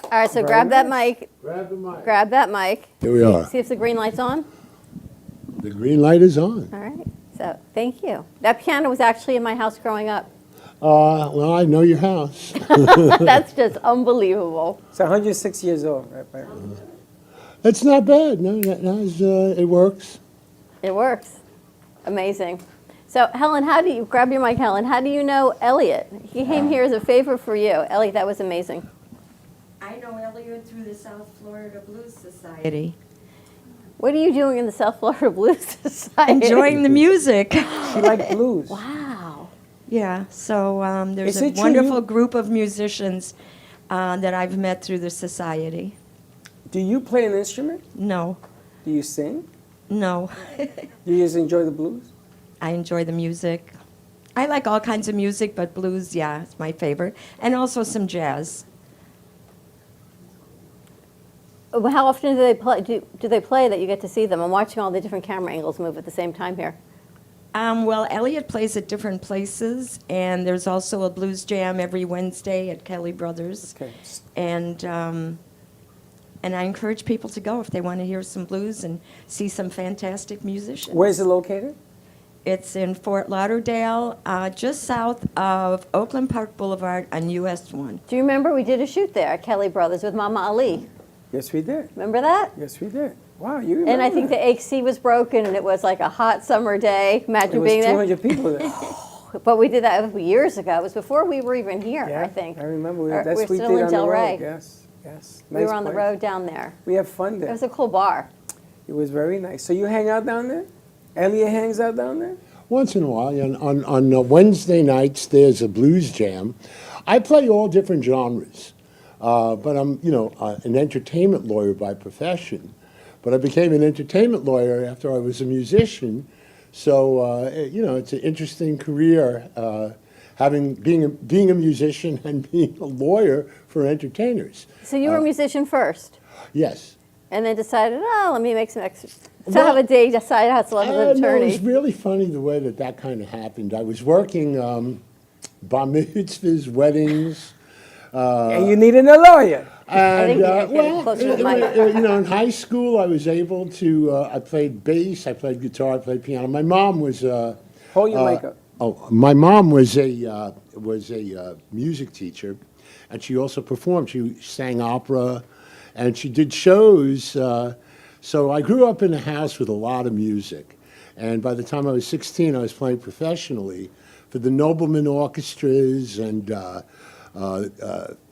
All right, so grab that mic. Grab the mic. Grab that mic. Here we are. See if the green light's on. The green light is on. All right. So thank you. That piano was actually in my house growing up. Well, I know your house. That's just unbelievable. It's 106 years old, right? It's not bad. No, it works. It works. Amazing. So Helen, how do you grab your mic, Helen? How do you know Elliot? He came here as a favor for you. Elliot, that was amazing. I know Elliot through the South Florida Blues Society. What are you doing in the South Florida Blues Society? Enjoying the music. She liked blues. Wow. Yeah, so there's Is a it true wonderful you- group of musicians that I've met through the society. Do you play an instrument? No. Do you sing? No. Do you just enjoy the blues? I enjoy the music. I like all kinds of music, but blues, yeah, it's my favorite. And also some jazz. How often do they play? Do they play that you get to see them? I'm watching all the different camera angles move at the same time here. Well, Elliot plays at different places, and there's also a blues jam every Wednesday at Kelly Brothers. Okay. And I encourage people to go if they want to hear some blues and see some fantastic musicians. Where's it located? It's in Fort Lauderdale, just south of Oakland Park Boulevard on US 1. Do you remember we did a shoot there at Kelly Brothers with Mama Ali? Yes, we did. Remember that? Yes, we did. Wow, you remember And I think that. the AC was broken, and it was like a hot summer day. Imagine There was being 200 people there. But we did that years ago. It was before we were even here, Yeah, I think. I remember. Or That's we what were we still did in on the Del road. Rey. Yes, yes. We Nice were on the place. road down there. We have fun It there. was a cool bar. It was very nice. So you hang out down there? Elliot hangs out down there? Once in a while, and on Wednesday nights, there's a blues jam. I play all different genres, but I'm, an entertainment lawyer by profession. But I became an entertainment lawyer after I was a musician. So, it's an interesting career, being a musician and being a lawyer for entertainers. So you were a musician first? Yes. And then decided, let me make some extra. So have a day, decided how to live as an No, attorney. it was really funny the way that kind of happened. I was working bar mitzvahs, weddings. And you needed a lawyer. I think you gotta get it closer to the mic. In high school, I was able to. I played bass, I played guitar, I played piano. My mom was. Hold your mic up. Oh, my mom was a music teacher, and she also performed. She sang opera, and she did shows. So I grew up in a house with a lot of music, and by the time I was 16, I was playing professionally for the Nobleman orchestras and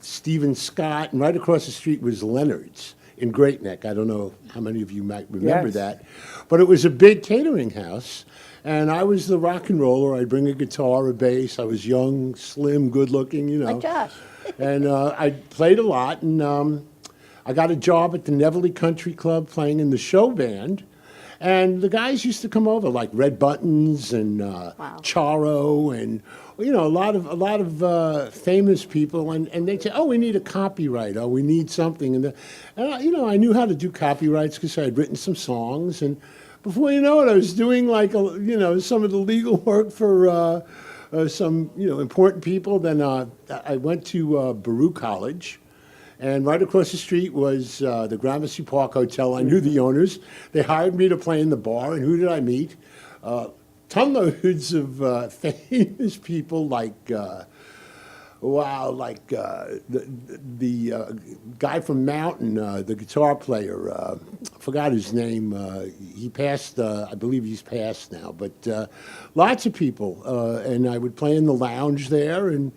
Stephen Scott, and right across the street was Leonard's in Great Neck. I don't know how many of you might remember Yes. that, but it was a big catering house, and I was the rock and roller. I'd bring a guitar, a bass. I was young, slim, good-looking, Like Josh. and I played a lot, and I got a job at the Neverly Country Club playing in the show band. And the guys used to come over, like Red Buttons and Charo, and a lot of famous people, and they'd say, "Oh, we need a copyright. Oh, we need something." And I knew how to do copyrights because I had written some songs, and before you know it, I was doing some of the legal work for some important people. Then I went to Baruch College. And right across the street was the Gramercy Park Hotel. I knew the owners. They hired me to play in the bar. And who did I meet? Tonloads of famous people like the guy from Mountain, the guitar player. I forgot his name. He passed. I believe he's passed now. But lots of people. And I would play in the lounge there. And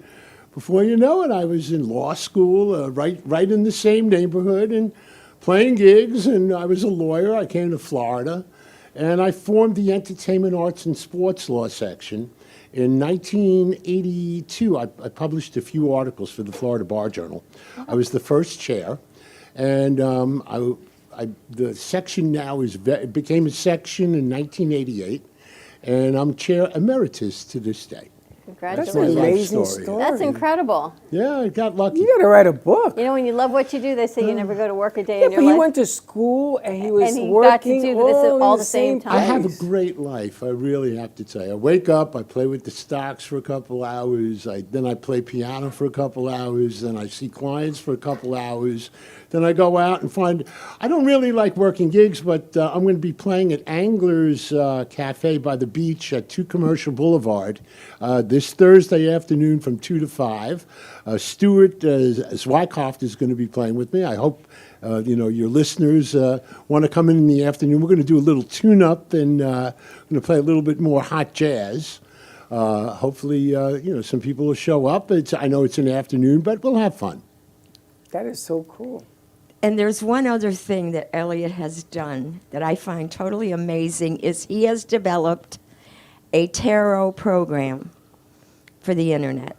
before you know it, I was in law school, right in the same neighborhood, and playing gigs. And I was a lawyer. I came to Florida, and I formed the Entertainment, Arts, and Sports Law section. In 1982, I published a few articles for the Florida Bar Journal. I was the first chair, and the section now became a section in 1988, and I'm chair emeritus to this day. Congratulations. That's my life story. That's incredible. Yeah, I got lucky. You got to write a book. You know, when you love what you do, they say you never go to work a day in But your he life. went to school and he was And he working got to do this all the same time. I have a great life, I really have to tell you. I wake up, I play with the stocks for a couple hours, then I play piano for a couple hours, then I see clients for a couple hours, then I go out and I don't really like working gigs, but I'm going to be playing at Angler's Cafe by the beach at 2 Commercial Boulevard this Thursday afternoon from 2 to 5. Stuart Zwykoff is going to be playing with me. I hope your listeners want to come in the afternoon. We're going to do a little tune-up and going to play a little bit more hot jazz. Hopefully, some people will show up. I know it's an afternoon, but we'll have fun. That is so cool. And there's one other thing that Elliot has done that I find totally amazing is he has developed a tarot program for the internet.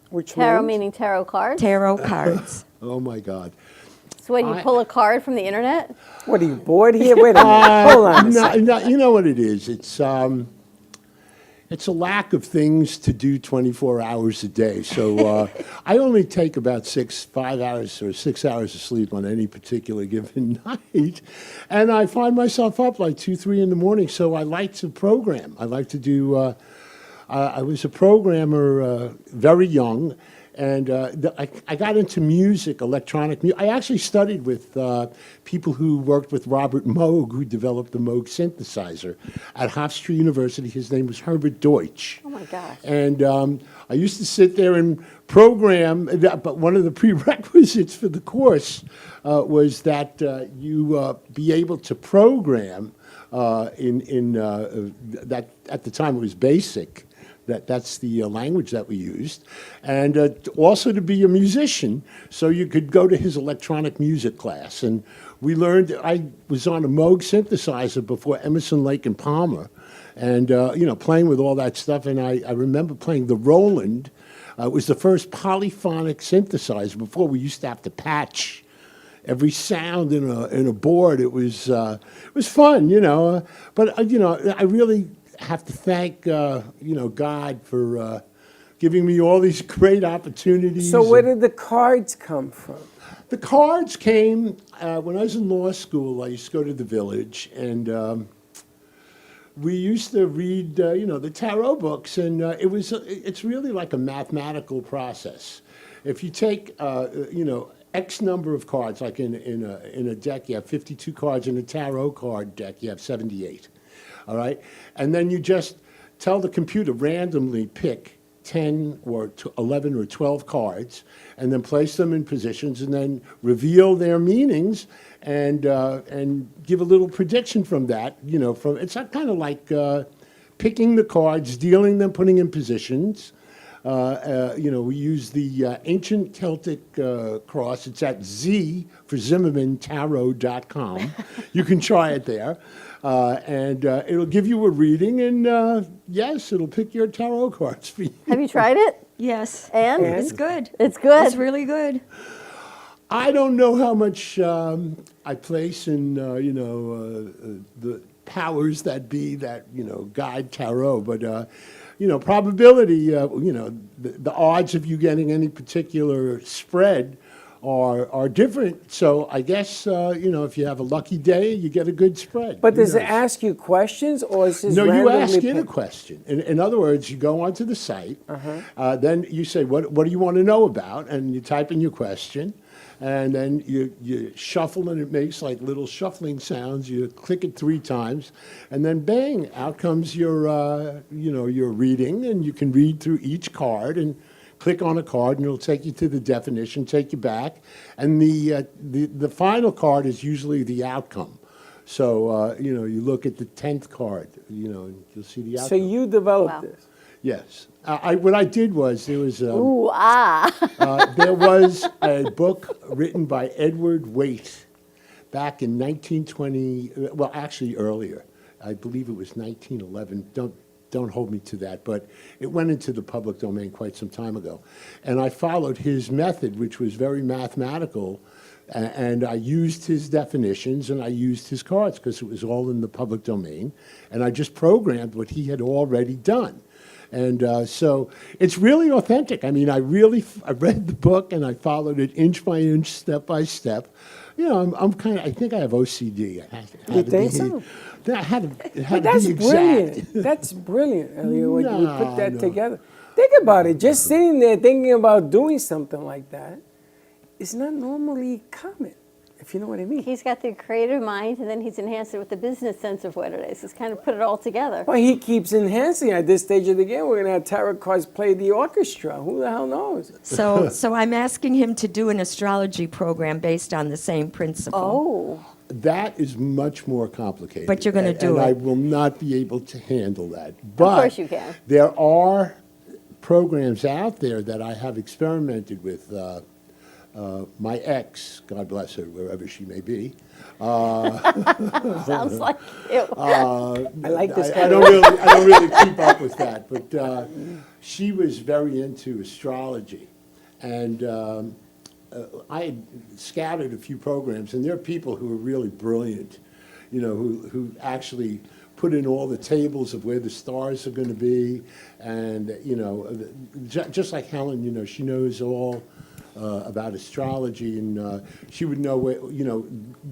Which tarot meaning tarot cards? Tarot cards. Oh, my God. So when you pull a card from the internet? What, are you bored here? Wait a minute. Hold on a second. No, you know what it is. It's a lack of things to do 24 hours a day. So I only take about 5 hours or 6 hours of sleep on any particular given night. And I find myself up like 2, 3 in the morning. So I like to program. I like to do, I was a programmer very young. And I got into music, electronic music. I actually studied with people who worked with Robert Moog, who developed the Moog synthesizer at Hofstra University. His name was Herbert Deutsch. Oh, my gosh. And I used to sit there and program, but one of the prerequisites for the course was that you be able to program that at the time it was BASIC. That's the language that we used. And also to be a musician, so you could go to his electronic music class. And we learned, I was on a Moog synthesizer before Emerson, Lake and Palmer, and playing with all that stuff. And I remember playing the Roland. It was the first polyphonic synthesizer. Before we used to have to patch every sound in a board. It was fun, But I really have to thank God for giving me all these great opportunities. So where did the cards come from? The cards came when I was in law school. I used to go to the Village, and we used to read, the tarot books, and it's really like a mathematical process. If you take, X number of cards, like in a deck, you have 52 cards. In a tarot card deck, you have 78. All right, and then you just tell the computer randomly pick 10 or 11 or 12 cards, and then place them in positions, and then reveal their meanings, and give a little prediction from that. It's kind of like picking the cards, dealing them, putting in positions. We use the ancient Celtic cross. It's at Z for Zimmerman tarot.com. You can try it there. And it'll give you a reading, and yes, it'll pick your tarot cards for you. Have you tried it? Yes. And? It's good. It's good. It's really good. I don't know how much I place in, the powers that be that, guide tarot, but, probability, the odds of you getting any particular spread are different. So I guess, if you have a lucky day, you get a good spread. But does it ask you questions, or is this No, you randomly ask it a picked? question. In other words, you go onto the site, then you say, what do you want to know about? And you type in your question, and then you shuffle, and it makes like little shuffling sounds. You click it 3 times, and then bang, out comes your reading, and you can read through each card, and click on a card, and it'll take you to the definition, take you back, and the final card is usually the outcome. So you look at the 10th card, and you'll see the outcome. So you developed this? Yes. What I did was there was there was a book written by Edward Waite back in 1920. Well, actually earlier. I believe it was 1911. Don't hold me to that, but it went into the public domain quite some time ago. And I followed his method, which was very mathematical, and I used his definitions, and I used his cards, because it was all in the public domain, and I just programmed what he had already done. And so it's really authentic. I mean, I read the book, and I followed it inch by inch, step by step. I'm I think I have OCD. You think so? It had But to that's be brilliant. exact. That's brilliant, Elliot, when you put that No. together. Think about it. Just sitting there thinking about doing something like that is not normally common, if you know what I mean. He's got the creative mind, and then he's enhanced it with the business sense of what it is. He's kind of put it all together. Well, he keeps enhancing. At this stage of the game, we're going to have tarot cards play the orchestra. Who the hell knows? So I'm asking him to do an astrology program based on the same principle. Oh. That is much more complicated. But you're gonna do and it. I will not be able to handle that. But course you can. There are programs out there that I have experimented with. My ex, God bless her, wherever she may be. Sounds like you. I like this I don't really keep up with that, but she was very into astrology, and I had scattered a few programs, and there are people who are really brilliant, who actually put in all the tables of where the stars are going to be, and just like Helen, she knows all about astrology, and she would know where,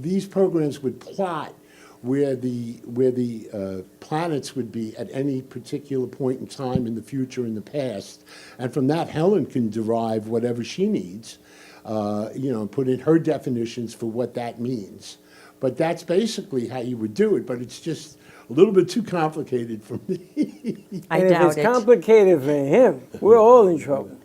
these programs would plot where the planets would be at any particular point in time in the future, in the past, and from that Helen can derive whatever she needs, and put in her definitions for what that means. But that's basically how you would do it, but it's just a little bit too complicated for me. And if it's complicated for him, we're all in trouble.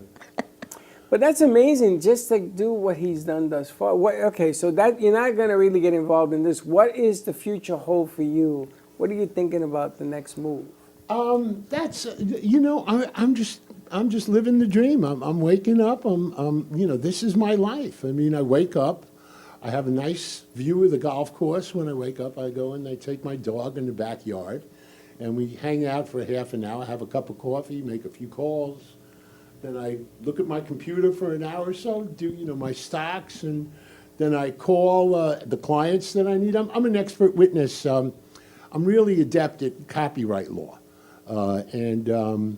But that's amazing, just to do what he's done thus far. Okay, so that you're not going to really get involved in this. What is the future hold for you? What are you thinking about the next move? That's I'm just living the dream. I'm waking up. This is my life. I mean, I wake up. I have a nice view of the golf course. When I wake up, I go and I take my dog in the backyard, and we hang out for half an hour, have a cup of coffee, make a few calls. Then I look at my computer for an hour or so, do my stocks, and then I call the clients that I need. I'm an expert witness. I'm really adept at copyright law, and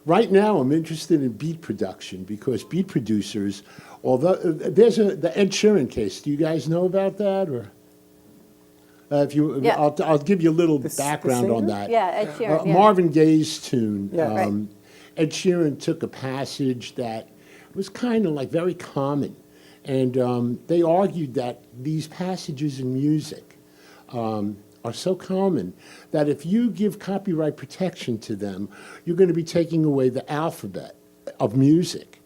Right now, I'm interested in beat production because beat producers, although there's the Ed Sheeran case. Do you guys know about that, or Yeah. I'll give you a little background on that. Yeah, Ed Sheeran. Yeah. Marvin Gaye's tune. Yeah. Right. Ed Sheeran took a passage that was kind of like very common, and they argued that these passages in music are so common that if you give copyright protection to them, you're going to be taking away the alphabet of music.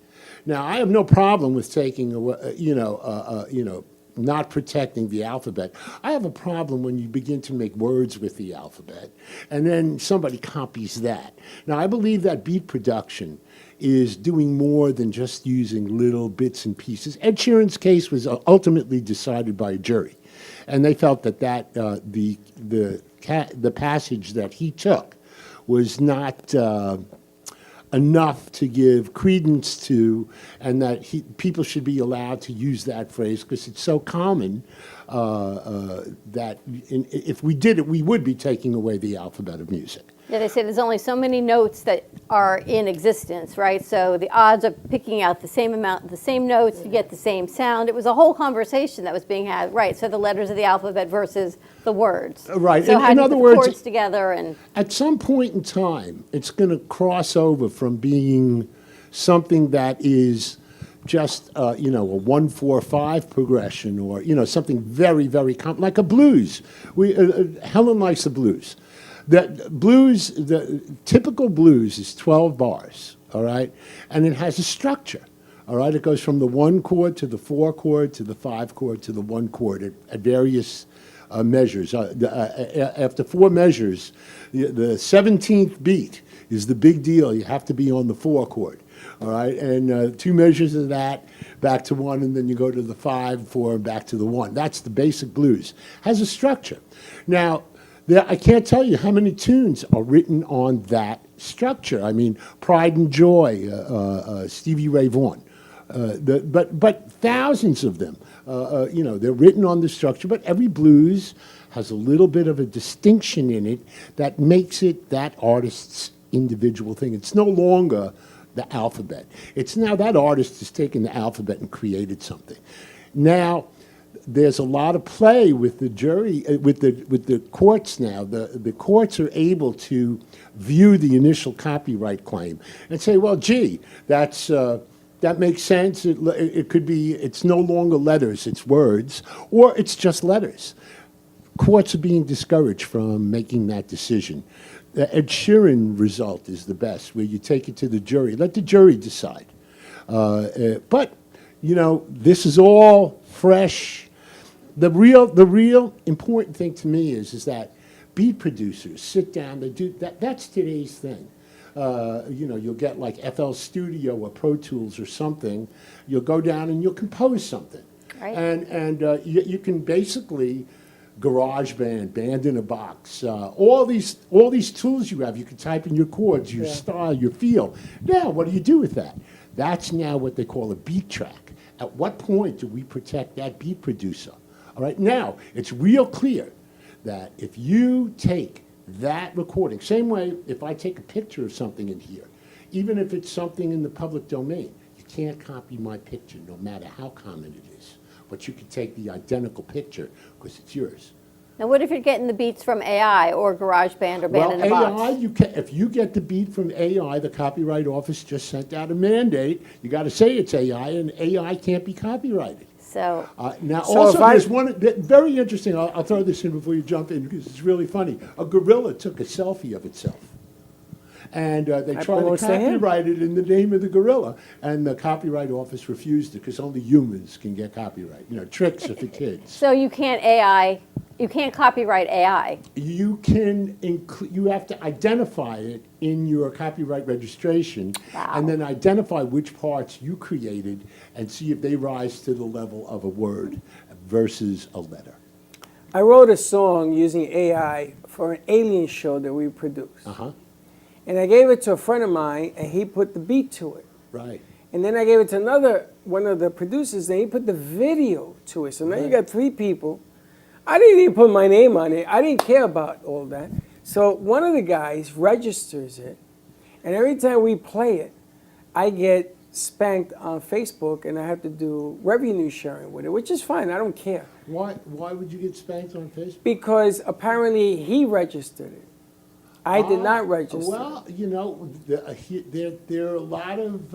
Now, I have no problem with taking away, not protecting the alphabet. I have a problem when you begin to make words with the alphabet, and then somebody copies that. Now, I believe that beat production is doing more than just using little bits and pieces. Ed Sheeran's case was ultimately decided by a jury, and they felt that the passage that he took was not enough to give credence to, and that people should be allowed to use that phrase because it's so common that if we did it, we would be taking away the alphabet of music. Yeah, they say there's only so many notes that are in existence, right? So the odds of picking out the same amount, the same notes, you get the same sound. It was a whole conversation that was being had, right? So the letters of the alphabet versus the words. Right. So in other words, chords together and at some point in time, it's going to cross over from being something that is just a 1-4-5 progression, or something very, very like a blues. Helen likes the blues. The typical blues is 12 bars, all right? And it has a structure, all right? It goes from the 1 chord to the 4 chord to the 5 chord to the 1 chord at various measures. After 4 measures, the 17th beat is the big deal. You have to be on the 4 chord, all right? And 2 measures of that, back to 1, and then you go to the 5, 4, and back to the 1. That's the basic blues. Has a structure. Now, I can't tell you how many tunes are written on that structure. I mean, Pride and Joy, Stevie Ray Vaughan, but thousands of them. They're written on the structure, but every blues has a little bit of a distinction in it that makes it that artist's individual thing. It's no longer the alphabet. It's now that artist has taken the alphabet and created something. Now, there's a lot of play with the jury, with the courts now. The courts are able to view the initial copyright claim and say, well, gee, that makes sense. It could be, it's no longer letters, it's words, or it's just letters. Courts are being discouraged from making that decision. The Ed Sheeran result is the best, where you take it to the jury. Let the jury decide. But, this is all fresh. The real important thing to me is that beat producers sit down. They do that. That's today's thing. You'll get like FL Studio or Pro Tools or something. You'll go down and you'll compose something, right. and you can basically GarageBand, Band in a Box, all these tools you have. You can type in your chords, your style, your feel. Now, what do you do with that? That's now what they call a beat track. At what point do we protect that beat producer? All right, now, it's real clear that if you take that recording, same way if I take a picture of something in here, even if it's something in the public domain, you can't copy my picture no matter how common it is. But you can take the identical picture because it's yours. Now, what if you're getting the beats from AI or GarageBand or Band in a Box? AI, if you get the beat from AI, the Copyright Office just sent out a mandate. You got to say it's AI, and AI can't be copyrighted. So there's one very interesting. I'll throw this in before you jump in because it's really funny. A gorilla took a selfie of itself, and they tried to copyright it in the name of the gorilla, and the Copyright Office refused it because only humans can get copyright. Tricks are for kids. So you can't copyright AI. You can you have to identify it in your copyright registration, and then identify which parts you created and see if they rise to the level of a word versus a letter. I wrote a song using AI for an alien show that we produced. And I gave it to a friend of mine, and he put the beat to it. Right. And then I gave it to one of the producers, and he put the video to it. So now you got 3 people. I didn't even put my name on it. I didn't care about all that. So one of the guys registers it, And every time we play it, I get spanked on Facebook, and I have to do revenue sharing with it, which is fine. I don't care. Why would you get spanked on Facebook? Because apparently he registered it. I did not register. Well, you know, there are a lot of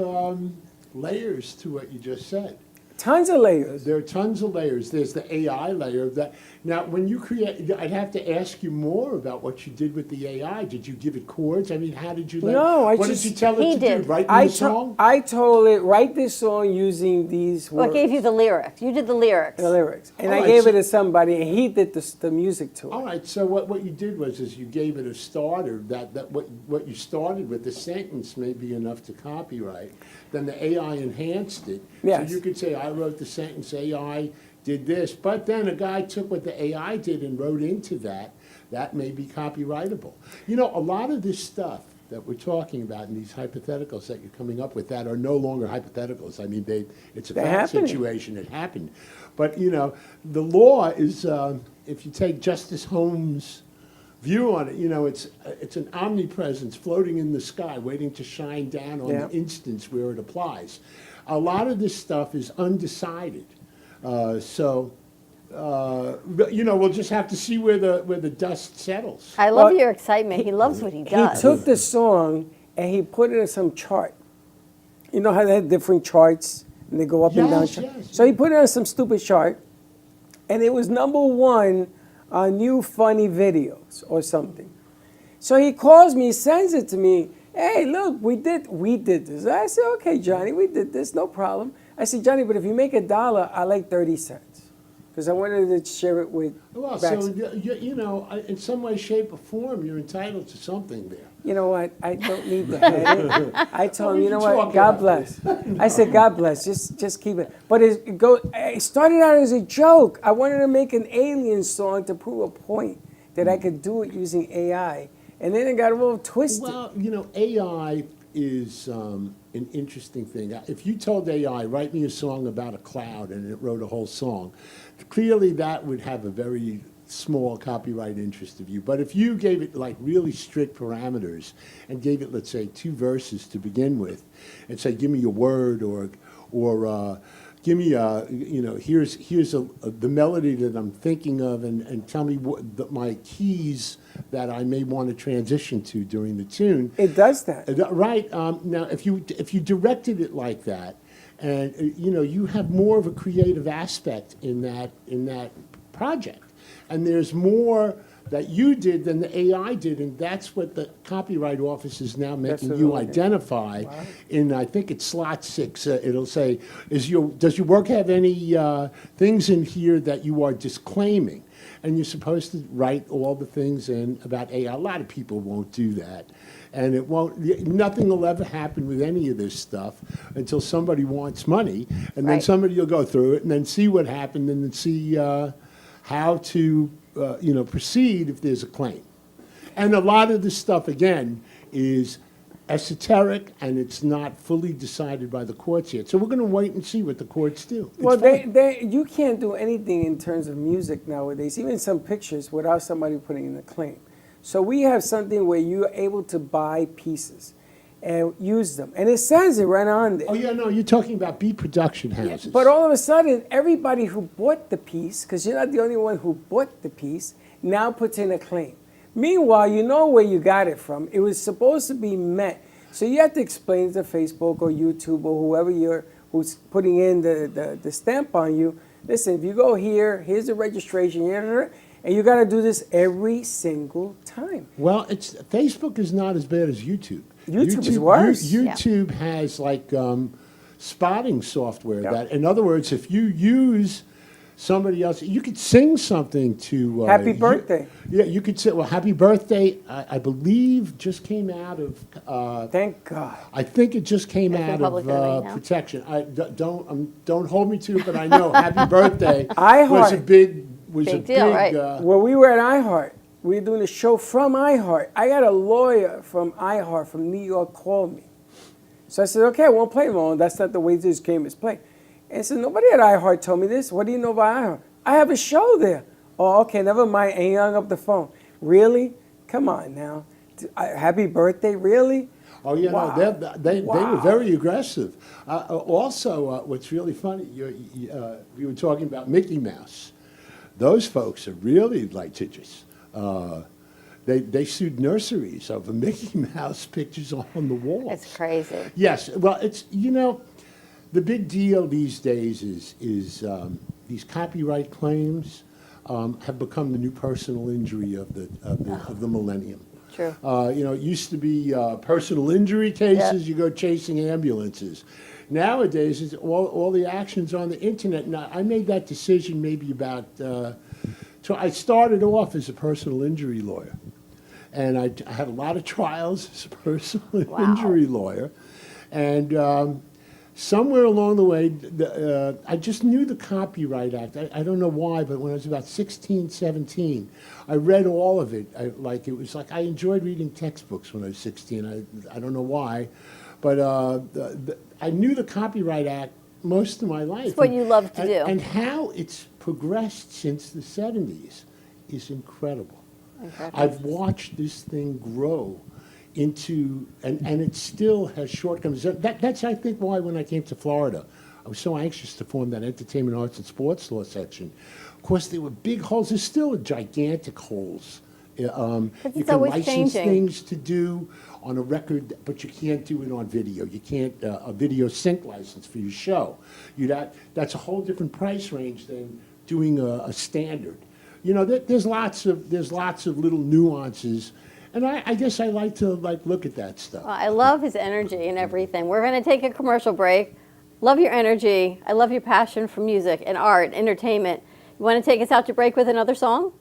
layers to what you just said. Tons of layers. There are tons of layers. There's the AI layer of that. Now, when you create, I'd have to ask you more about what you did with the AI. Did you give it chords? I mean, how did you? What did you tell it to do? Write me a song? I told it, write this song using these words. Well, I gave you the lyrics. You did the lyrics. The lyrics. And I gave it to somebody, and he did the music to it. All right. So what you did was you gave it a starter. That what you started with, the sentence may be enough to copyright. Then the AI enhanced it. Yes. So you could say, I wrote the sentence, AI did this. But then a guy took what the AI did and wrote into that. That may be copyrightable. You know, a lot of this stuff that we're talking about in these hypotheticals that you're coming up with that are no longer hypotheticals. I mean, it's a fact situation. It happened. But, you know, the law is, if you take Justice Holmes' view on it, you know, it's an omnipresence floating in the sky waiting to shine down on the instance where it applies. A lot of this stuff is undecided. You know, we'll just have to see where the dust settles. I love your excitement. He loves what he does. He took the song and he put it in some chart. You know how they have different charts and they go up and down? Yes. So he put it on some stupid chart, and it was #1 on new funny videos or something. So he calls me, sends it to me. Hey, look, we did this. I said, okay, Johnny, we did this, no problem. I said, Johnny, but if you make $1, I like 30 cents. Because I wanted to share it with So, you know, in some way, shape, or form, you're entitled to something there. You know what? I don't need the head. I told him, you know what? God bless. I said, God bless. Just keep it. But it started out as a joke. I wanted to make an alien song to prove a point that I could do it using AI. And then it got a little twisted. Well, you know, AI is an interesting thing. If you told AI, write me a song about a cloud, and it wrote a whole song, clearly that would have a very small copyright interest of you. But if you gave it like really strict parameters and gave it, let's say, 2 verses to begin with, and say, give me a word, or give me you know, here's the melody that I'm thinking of, and tell me my keys that I may want to transition to during the tune. It does that. Right. Now, if you directed it like that, and you know, you have more of a creative aspect in that project, and there's more that you did than the AI did, and that's what the Copyright Office is now making you identify. Wow. In, I think it's slot 6, it'll say, does your work have any things in here that you are disclaiming? And you're supposed to write all the things in about AI. A lot of people won't do that. And nothing will ever happen with any of this stuff until somebody wants money, and then somebody will go through it and then see what happened and then see how to you know, proceed if there's a claim. And a lot of this stuff, again, is esoteric, and it's not fully decided by the courts yet. So we're going to wait and see what the courts do. Well, you can't do anything in terms of music nowadays, even some pictures, without somebody putting in a claim. So we have something where you're able to buy pieces and use them. And it says it right on there. Oh, yeah, no, you're talking about beat production houses. Yeah, but all of a sudden, everybody who bought the piece, because you're not the only one who bought the piece, now puts in a claim. Meanwhile, you know where you got it from. It was supposed to be met. So you have to explain to Facebook or YouTube or whoever who's putting in the stamp on you, listen, if you go here, here's the registration, and you got to do this every single time. Well, Facebook is not as bad as YouTube. YouTube is worse. YouTube has like spotting software that, in other words, if you use somebody else, you could sing something to... Happy birthday. You could say, well, happy birthday, I believe just came out of... Thank God. I think it just came out of protection. Don't hold me to it, but I know happy birthday was a big deal, right? Well, we were at iHeart. We were doing a show from iHeart. I got a lawyer from iHeart from New York called me. So I said, okay, I won't play long. That's not the way this game is played. And I said, nobody at iHeart told me this. What do you know about iHeart? I have a show there. Oh, okay, never mind. And he hung up the phone. Really? Come on now. Happy birthday? Really? Oh, yeah, Wow. no, they Wow. were very aggressive. Also, what's really funny, we were talking about Mickey Mouse. Those folks are really litigious. They sued nurseries over Mickey Mouse pictures on the walls. It's crazy. Yes, well, it's, the big deal these days is these copyright claims have become the new personal injury of the millennium. True. It used to be personal injury cases. Yep. You go chasing ambulances. Nowadays, it's all the actions on the internet. Now, I made that decision maybe about. So I started off as a personal injury lawyer, and I had a lot of trials as a personal injury lawyer, and. Somewhere along the way, I just knew the Copyright Act. I don't know why, but when I was about 16, 17, I read all of it. I enjoyed reading textbooks when I was 16. I don't know why, but I knew the Copyright Act most of my life. It's what you love to do. And how it's progressed since the 70s is incredible. I've watched this thing grow into, and it still has shortcomings. That's, I think, why when I came to Florida, I was so anxious to form that entertainment, arts, and sports law section. Of course, there were big holes. There's still gigantic holes. You can license things to do on a record, but you can't do it on video. You can't, a video sync license for your show. That's a whole different price range than doing a standard. There's lots of little nuances. And I guess I like to look at that stuff. Well, I love his energy and everything. We're going to take a commercial break. Love your energy. I love your passion for music and art, entertainment. You want to take us out to break with another song?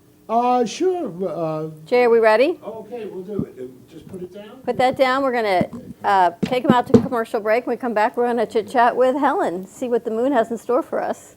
Sure. Jay, are we ready? Okay, we'll do it. Just put it down. Put that down. We're going to take him out to commercial break. When we come back, we're going to chit-chat with Helen, see what the moon has in store for us.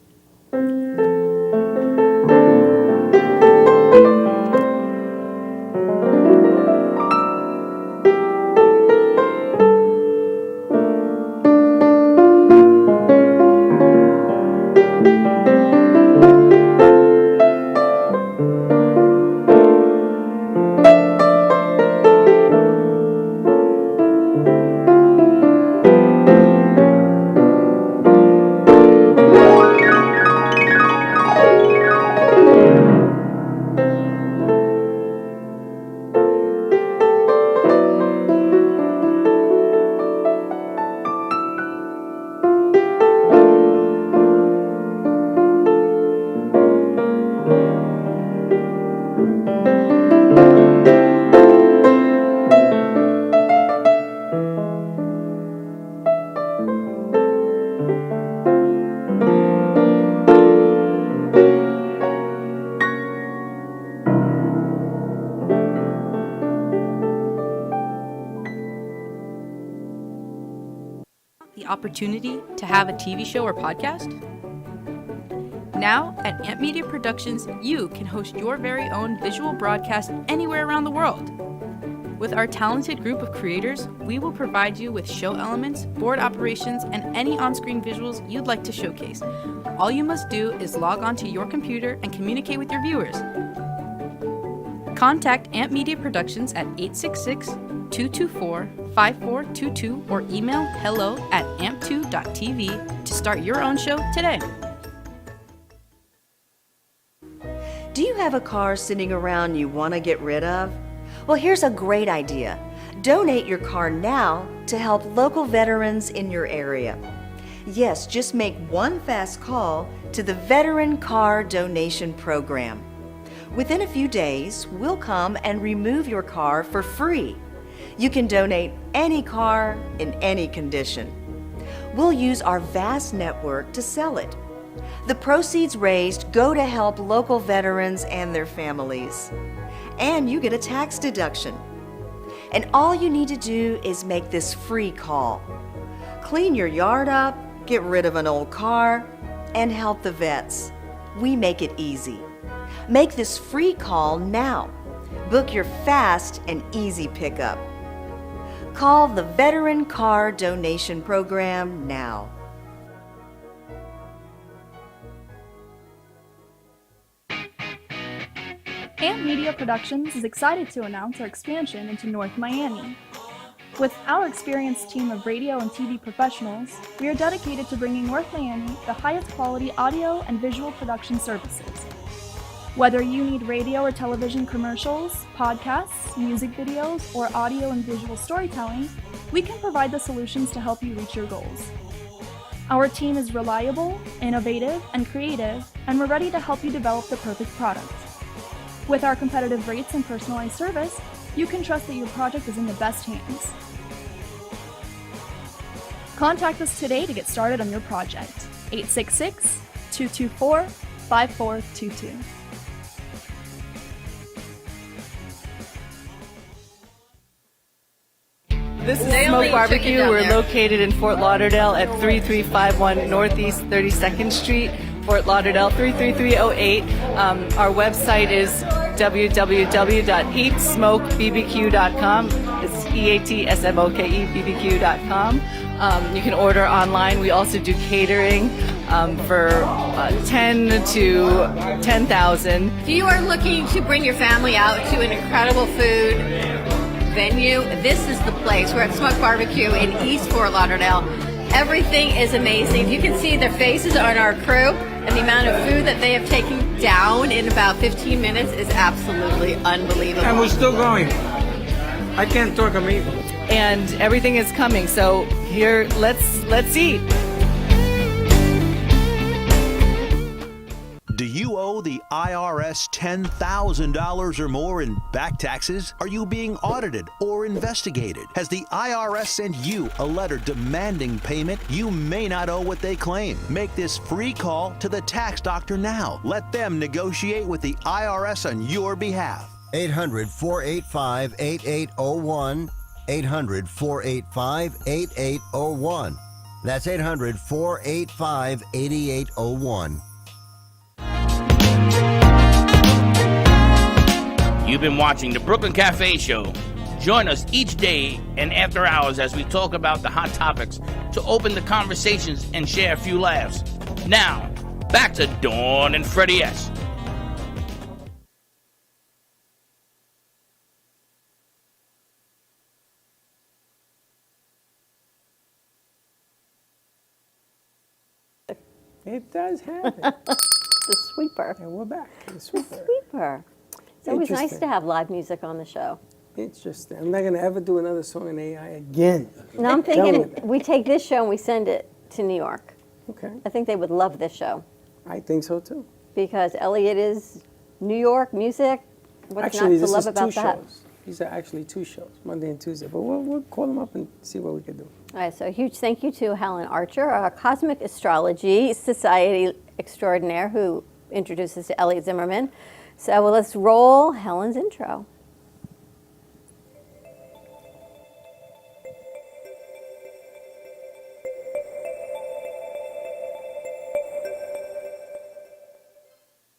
Opportunity to have a TV show or podcast? Now, at Amp Media Productions, you can host your very own visual broadcast anywhere around the world. With our talented group of creators, we will provide you with show elements, board operations, and any on-screen visuals you'd like to showcase. All you must do is log onto your computer and communicate with your viewers. Contact Amp Media Productions at 866-224-5422 or email hello@amp2.tv to start your own show today. Do you have a car sitting around you want to get rid of? Well, here's a great idea. Donate your car now to help local veterans in your area. Yes, just make one fast call to the Veteran Car Donation Program. Within a few days, we'll come and remove your car for free. You can donate any car in any condition. We'll use our vast network to sell it. The proceeds raised go to help local veterans and their families. And you get a tax deduction. And all you need to do is make this free call. Clean your yard up, get rid of an old car, and help the vets. We make it easy. Make this free call now. Book your fast and easy pickup. Call the Veteran Car Donation Program now. Amp Media Productions is excited to announce our expansion into North Miami. With our experienced team of radio and TV professionals, we are dedicated to bringing North Miami the highest quality audio and visual production services. Whether you need radio or television commercials, podcasts, music videos, or audio and visual storytelling, we can provide the solutions to help you reach your goals. Our team is reliable, innovative, and creative, and we're ready to help you develop the perfect product. With our competitive rates and personalized service, you can trust that your project is in the best hands. Contact us today to get started on your project. 866-224-5422. This is Smoke Barbecue. We're located in Fort Lauderdale at 3351 Northeast 32nd Street, Fort Lauderdale 33308. Our website is www.eatsmokebbq.com. It's EATSMOKEBBQ.com. You can order online. We also do catering for 10 to 10,000. If you are looking to bring your family out to an incredible food venue, this is the place. We're at Smoke Barbecue in East Fort Lauderdale. Everything is amazing. You can see their faces on our crew, and the amount of food that they have taken down in about 15 minutes is absolutely unbelievable. And we're still going. I can't talk amazing. And everything is coming. So here, let's eat. Do you owe the IRS $10,000 or more in back taxes? Are you being audited or investigated? Has the IRS sent you a letter demanding payment? You may not owe what they claim. Make this free call to the tax doctor now. Let them negotiate with the IRS on your behalf. 800-485-8801. 800-485-8801. That's 800-485-8801. You've been watching the Brooklyn Cafe Show. Join us each day and after hours as we talk about the hot topics to open the conversations and share a few laughs. Now, back to Dawn and Freddie S. It does happen. The sweeper. And we're back. The sweeper. The sweeper. It's always nice to have live music on the show. Interesting. I'm not going to ever do another song in AI again. No, I'm thinking we take this show and we send it to New York. Okay. I think they would love this show. I think so too. Because Elliot is New York music. What's Actually, not to love about that? Shows. These are actually 2 shows, Monday and Tuesday. But we'll call them up and see what we can do. All right, so a huge thank you to Helen Archer, our Cosmic Astrology Society extraordinaire, who introduces to Elliot Zimmerman. So well, let's roll Helen's intro.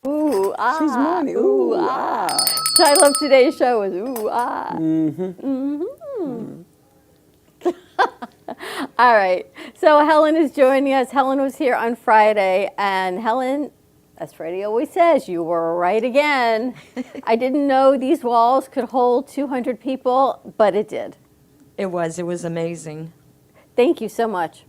Ooh, ah. She's money. Ooh, ah. Title of today's show is Ooh, ah. All right. So Helen is joining us. Helen was here on Friday, and Helen, as Freddie always says, you were right again. I didn't know these walls could hold 200 people, but it did. It was amazing. Thank you so much.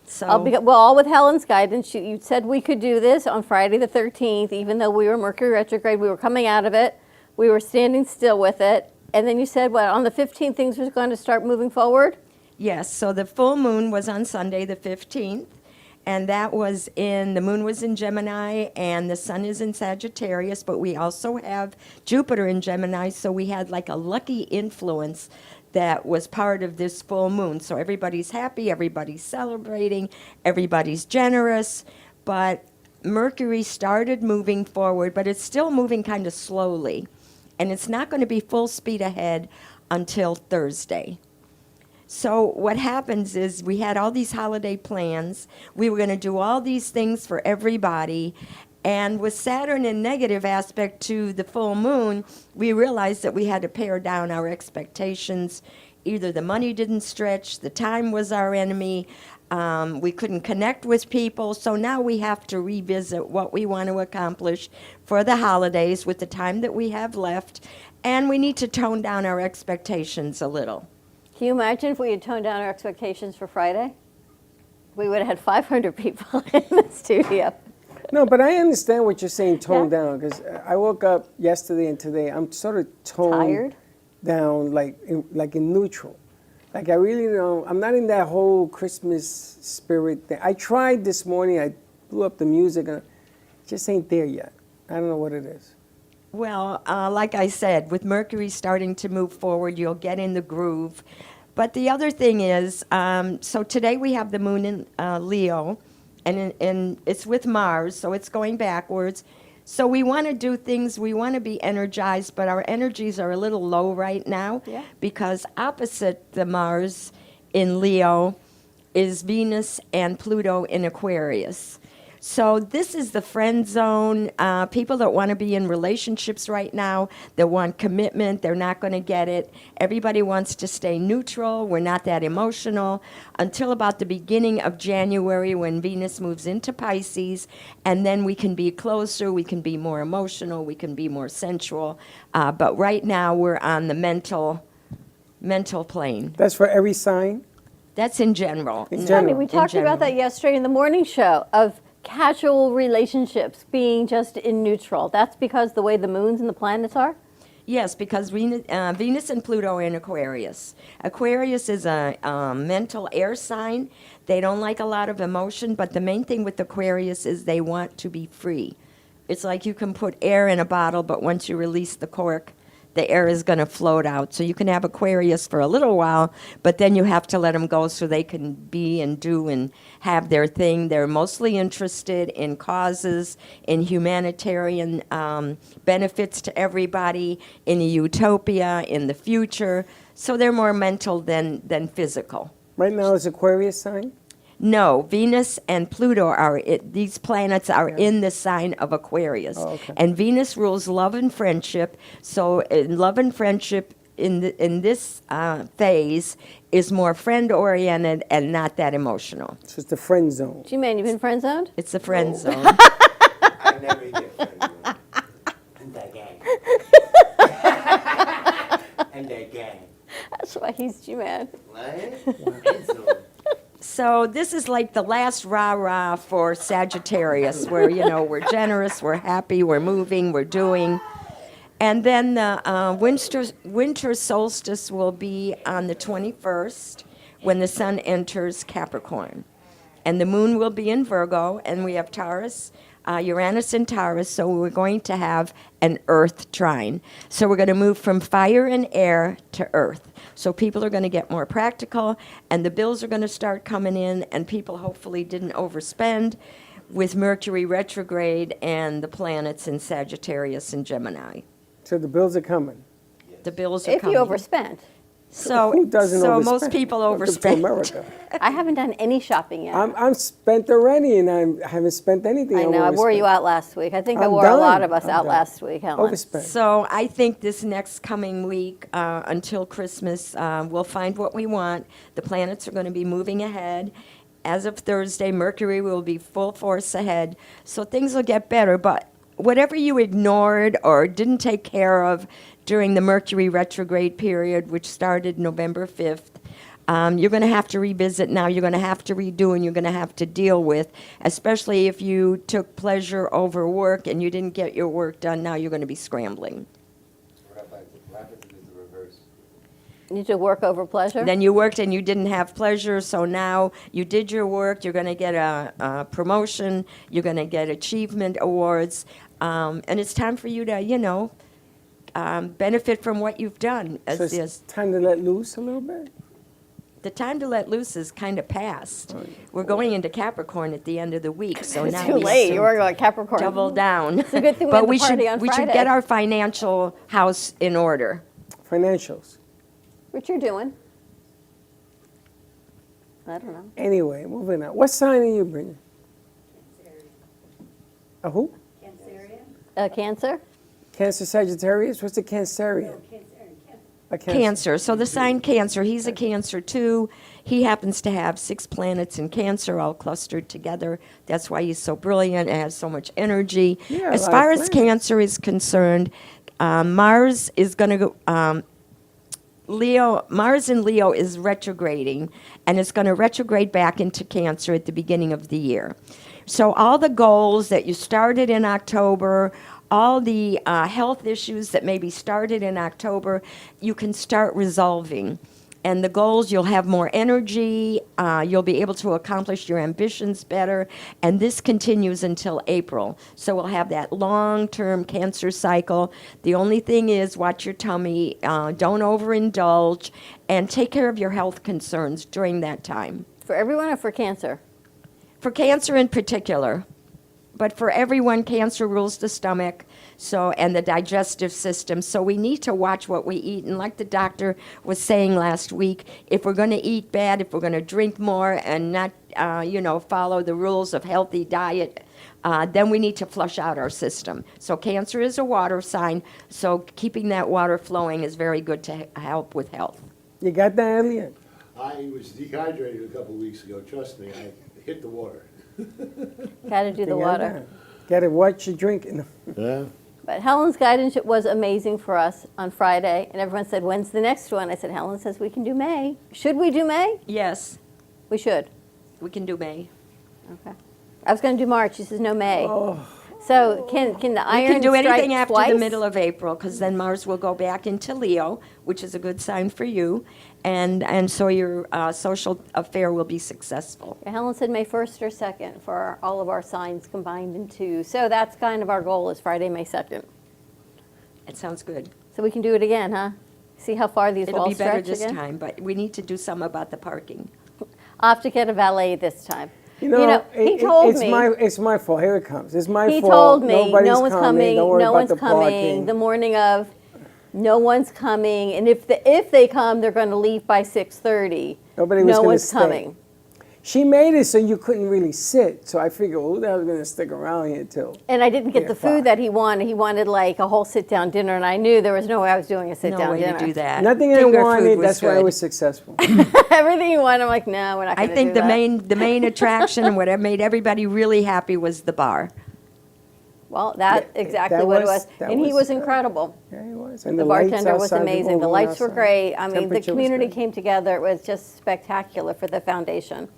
So all with Helen's guidance. You said we could do this on Friday the 13th, even though we were Mercury retrograde. We were coming out of it. We were standing still with it. And then you said, on the 15th, things were going to start moving forward? Yes, so the full moon was on Sunday the 15th, and the moon was in Gemini, and the sun is in Sagittarius, but we also have Jupiter in Gemini, so we had like a lucky influence that was part of this full moon. So everybody's happy, everybody's celebrating, everybody's generous, but Mercury started moving forward, but it's still moving kind of slowly, and it's not going to be full speed ahead until Thursday. So what happens is we had all these holiday plans. We were going to do all these things for everybody. And with Saturn in negative aspect to the full moon, we realized that we had to pare down our expectations. Either the money didn't stretch, the time was our enemy, we couldn't connect with people. So now we have to revisit what we want to accomplish for the holidays with the time that we have left. And we need to tone down our expectations a little. Can you imagine if we had toned down our expectations for Friday? We would have had 500 people in the studio. No, but I understand what you're saying, toned down, because I woke up yesterday and today, I'm sort of toned down, like in neutral. Like I really don't, I'm not in that whole Christmas spirit thing. I tried this morning, I blew up the music, and it just ain't there yet. I don't know what it is. Well, like I said, with Mercury starting to move forward, you'll get in the groove. But the other thing is, so today we have the moon in Leo, and it's with Mars, so it's going backwards. So we want to do things, we want to be energized, but our energies are a little low right now because opposite the Mars in Leo is Venus and Pluto in Aquarius. So this is the friend zone. People that want to be in relationships right now, that want commitment, they're not going to get it. Everybody wants to stay neutral. We're not that emotional until about the beginning of January when Venus moves into Pisces, and then we can be closer, we can be more emotional, we can be more sensual. But right now we're on the mental plane. That's for every sign? That's in general. It's funny, we talked about that yesterday in the morning show of casual relationships being just in neutral. That's because the way the moons and the planets are? Yes, because Venus and Pluto are in Aquarius. Aquarius is a mental air sign. They don't like a lot of emotion, but the main thing with Aquarius is they want to be free. It's like you can put air in a bottle, but once you release the cork, the air is going to float out. So you can have Aquarius for a little while, but then you have to let them go so they can be and do and have their thing. They're mostly interested in causes, in humanitarian benefits to everybody, in a utopia, in the future. So they're more mental than physical. Right now is Aquarius sign? No, Venus and Pluto these planets are in the sign of Aquarius. Oh, okay. And Venus rules love and friendship. So love and friendship in this phase is more friend-oriented and not that emotional. So it's the friend zone. G-Man, you've been friend zoned? It's the friend zone. I never get friend zone. And that gang. And that gang. That's why he's G-Man. Friend zone. So this is like the last rah-rah for Sagittarius, where, we're generous, we're happy, we're moving, we're doing. And then the winter solstice will be on the 21st when the sun enters Capricorn. And the moon will be in Virgo, and we have Taurus, Uranus and Taurus, so we're going to have an earth trine. So we're going to move from fire and air to earth. So people are going to get more practical, and the bills are going to start coming in, and people hopefully didn't overspend with Mercury retrograde and the planets in Sagittarius and Gemini. So the bills are coming? The bills are If coming. you overspend. So, who doesn't so overspend? most people Welcome to overspend. America. I haven't done any shopping yet. I'm spent already, and I haven't spent anything. I know, I wore you out last week. I think I I'm wore a lot done. of us I'm out done. last week, Helen. Overspent. So I think this next coming week until Christmas, we'll find what we want. The planets are going to be moving ahead. As of Thursday, Mercury will be full force ahead. So things will get better. But whatever you ignored or didn't take care of during the Mercury retrograde period, which started November 5th, you're going to have to revisit now. You're going to have to redo, and you're going to have to deal with, especially if you took pleasure over work and you didn't get your work done. Now you're going to be scrambling. What happens if it's the reverse? You need to work over pleasure? Then you worked and you didn't have pleasure, so now you did your work. You're going to get a promotion. You're going to get achievement awards. And it's time for you to, benefit from what you've done. So it's time to let loose a little bit? The time to let loose is kind of past. We're going into Capricorn at the end of the week, so It's now too we late. should You were going Capricorn. double down. It's a good thing we But had the we should party on we should Friday. get our financial house in order. Financials. What you're doing? I don't know. Anyway, moving on. What sign are you bringing? A who? Cancer? Cancer Sagittarius? What's the Cancerian? A Cancer. So the sign Cancer, he's a Cancer too. He happens to have 6 planets in Cancer all clustered together. That's why he's so brilliant and has so much energy. Yeah, as a lot far of as planets. Cancer is concerned, Mars is going to go. Mars in Leo is retrograding, and it's going to retrograde back into Cancer at the beginning of the year. So all the goals that you started in October, all the health issues that maybe started in October, you can start resolving. And the goals, you'll have more energy, you'll be able to accomplish your ambitions better, and this continues until April. So we'll have that long-term Cancer cycle. The only thing is, watch your tummy, don't overindulge, and take care of your health concerns during that time. For everyone or for Cancer? For Cancer in particular. But for everyone, Cancer rules the stomach, and the digestive system. So we need to watch what we eat. And like the doctor was saying last week, if we're going to eat bad, if we're going to drink more and not, follow the rules of healthy diet, then we need to flush out our system. So Cancer is a water sign, so keeping that water flowing is very good to help with health. You got that, Elliot? I was dehydrated a couple of weeks ago. Trust me, I hit the water. Got to do the water. Got to watch your drinking. Yeah. But Helen's guidance was amazing for us on Friday, and everyone said, when's the next one? I said, Helen says we can do May. Should we do May? Yes. We should. We can do May. Okay. I was going to do March. She says no May. Oh. So can the iron We can do strike anything after twice? the middle of April, because then Mars will go back into Leo, which is a good sign for you, and so your social affair will be successful. Yeah, Helen said May 1st or 2nd for all of our signs combined into. So that's kind of our goal is Friday, May 2nd. It sounds good. So we can do it again, huh? See how far these It'll walls be better stretch this again? time, but we need to do something about the parking. I'll have to get a valet this time. He told me. It's my fault. Here it comes. It's my fault. He told me Nobody's no one's coming. Don't worry No about one's the coming. parking. The morning of, no one's coming. And if they come, they're going to leave by 6:30. Nobody was no gonna one's stay. coming. She made it so you couldn't really sit. So I figured, well, who the hell is going to stick around here till? And I didn't get the food that he wanted. He wanted like a whole sit-down dinner, and I knew there was no way I was doing a sit-down dinner. No way to do that. Nothing I wanted. That's why I was successful. Everything he wanted, I'm like, no, we're not going to do I think that. the main attraction and what made everybody really happy was the bar. Well, that's exactly what it was. And he was incredible. Yeah, he was. And the bartender was amazing. The lights were great. I mean, the community came together. It was just spectacular for the foundation.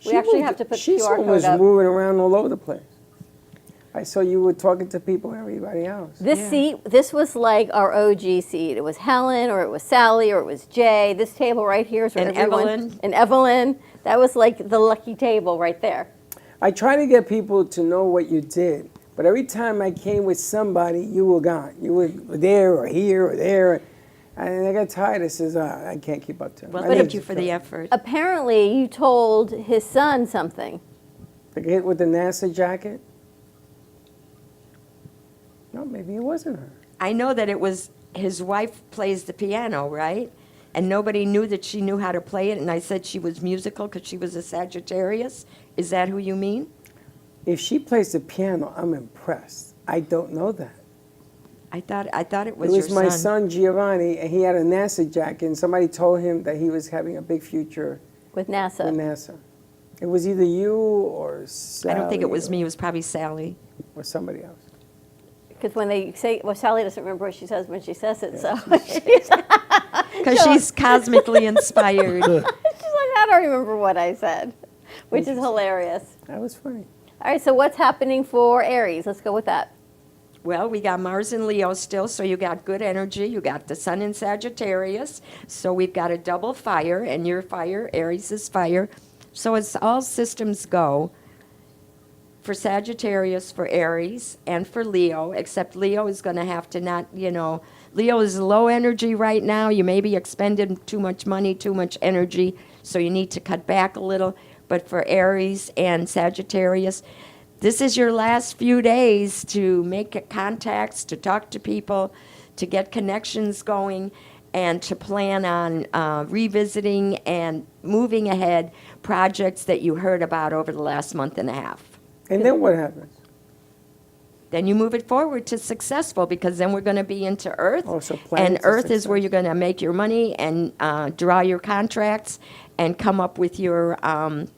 We actually have to put the QR code was up. moving around all over the place. I saw you were talking to people and everybody else. This seat, this was like our OG seat. It was Helen, or it was Sally, or it was Jay. This table right here is where Evelyn. And Evelyn. That was like the lucky table right there. I try to get people to know what you did, but every time I came with somebody, you were gone. You were there or here or there. And I got tired. I says, I can't keep up to it. Well, thank you for the effort. Apparently, you told his son something. The kid with the NASA jacket? No, maybe it wasn't her. I know that it was his wife plays the piano, right? And nobody knew that she knew how to play it, and I said she was musical because she was a Sagittarius. Is that who you mean? If she plays the piano, I'm impressed. I don't know that. I thought it was It was your my son Giovanni, and he had a NASA jacket, and somebody told him that he was having a big future with NASA. It was either you or Sally. I don't think it was me. It was probably Sally. Or somebody else. Because when they say, well, Sally doesn't remember what she says when she says it, so. Because she's cosmically inspired. She's like, I don't remember what I said, which is hilarious. That was funny. All right, so what's happening for Aries? Let's go with that. Well, we got Mars in Leo still, so you got good energy. You got the Sun in Sagittarius, so we've got a double fire, and your fire, Aries is fire. So it's all systems go for Sagittarius, for Aries, and for Leo, except Leo is going to have to not, Leo is low energy right now. You may be expending too much money, too much energy, so you need to cut back a little. But for Aries and Sagittarius, this is your last few days to make contacts, to talk to people, to get connections going, and to plan on revisiting and moving ahead projects that you heard about over the last month and a half. And then what happens? Then you move it forward to successful, because then we're going to be into Earth. Oh, so and Earth is where you're going to make your money and draw your contracts and come up with your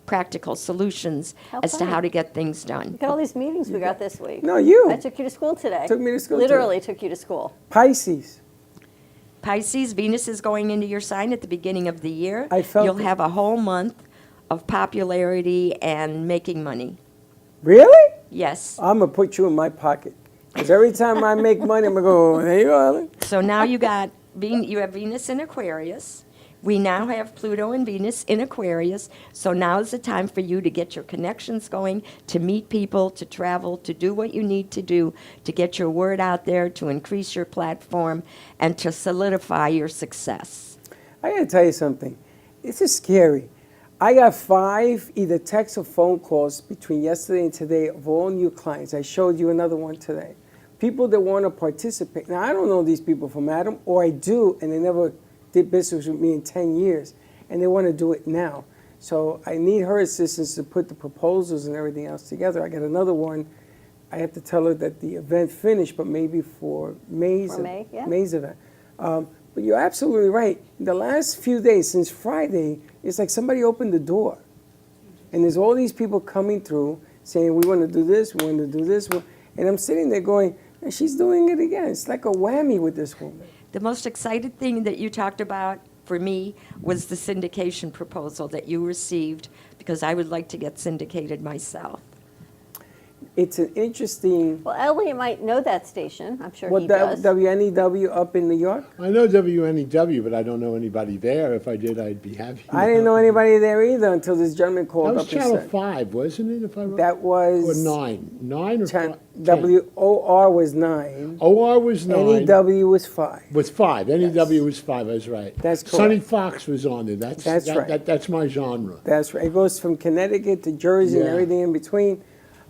practical solutions as to how to get things done. Look at all these meetings we got this week. No, you. I took you to school today. Took me to school Literally took you to school. Pisces. Pisces, Venus is going into your sign at the beginning of the year. You'll have a whole month of popularity and making money. Really? Yes. I'm going to put you in my pocket. Because every time I make money, I'm going to go, there you go, Helen. So now you have Venus in Aquarius. We now have Pluto and Venus in Aquarius. So now is the time for you to get your connections going, to meet people, to travel, to do what you need to do, to get your word out there, to increase your platform, and to solidify your success. I got to tell you something. This is scary. I got 5 either text or phone calls between yesterday and today of all new clients. I showed you another one today. People that want to participate. Now, I don't know these people from Adam, or I do, and they never did business with me in 10 years, and they want to do it now. So I need her assistance to put the proposals and everything else together. I got another one. I have to tell her that the event finished, but maybe for May's event. But you're absolutely right. The last few days, since Friday, it's like somebody opened the door. And there's all these people coming through saying, we want to do this, we want to do this. And I'm sitting there going, and she's doing it again. It's like a whammy with this woman. The most excited thing that you talked about for me was the syndication proposal that you received, because I would like to get syndicated myself. It's an interesting... Well, Elliot might know that station. I'm sure he does. WNEW up in New York? I know WNEW, but I don't know anybody there. If I did, I'd be happy. I didn't know anybody there either until this gentleman called up and said... That was Channel 5, wasn't it, if I remember? That was... Or 9. 9 or 5? WOR was 9. OR was 9. NEW was 5. Was 5. NEW was 5, I was right. That's correct. Sonny Fox was on there. That's right. That's my genre. That's right. It goes from Connecticut to Jersey and everything in between.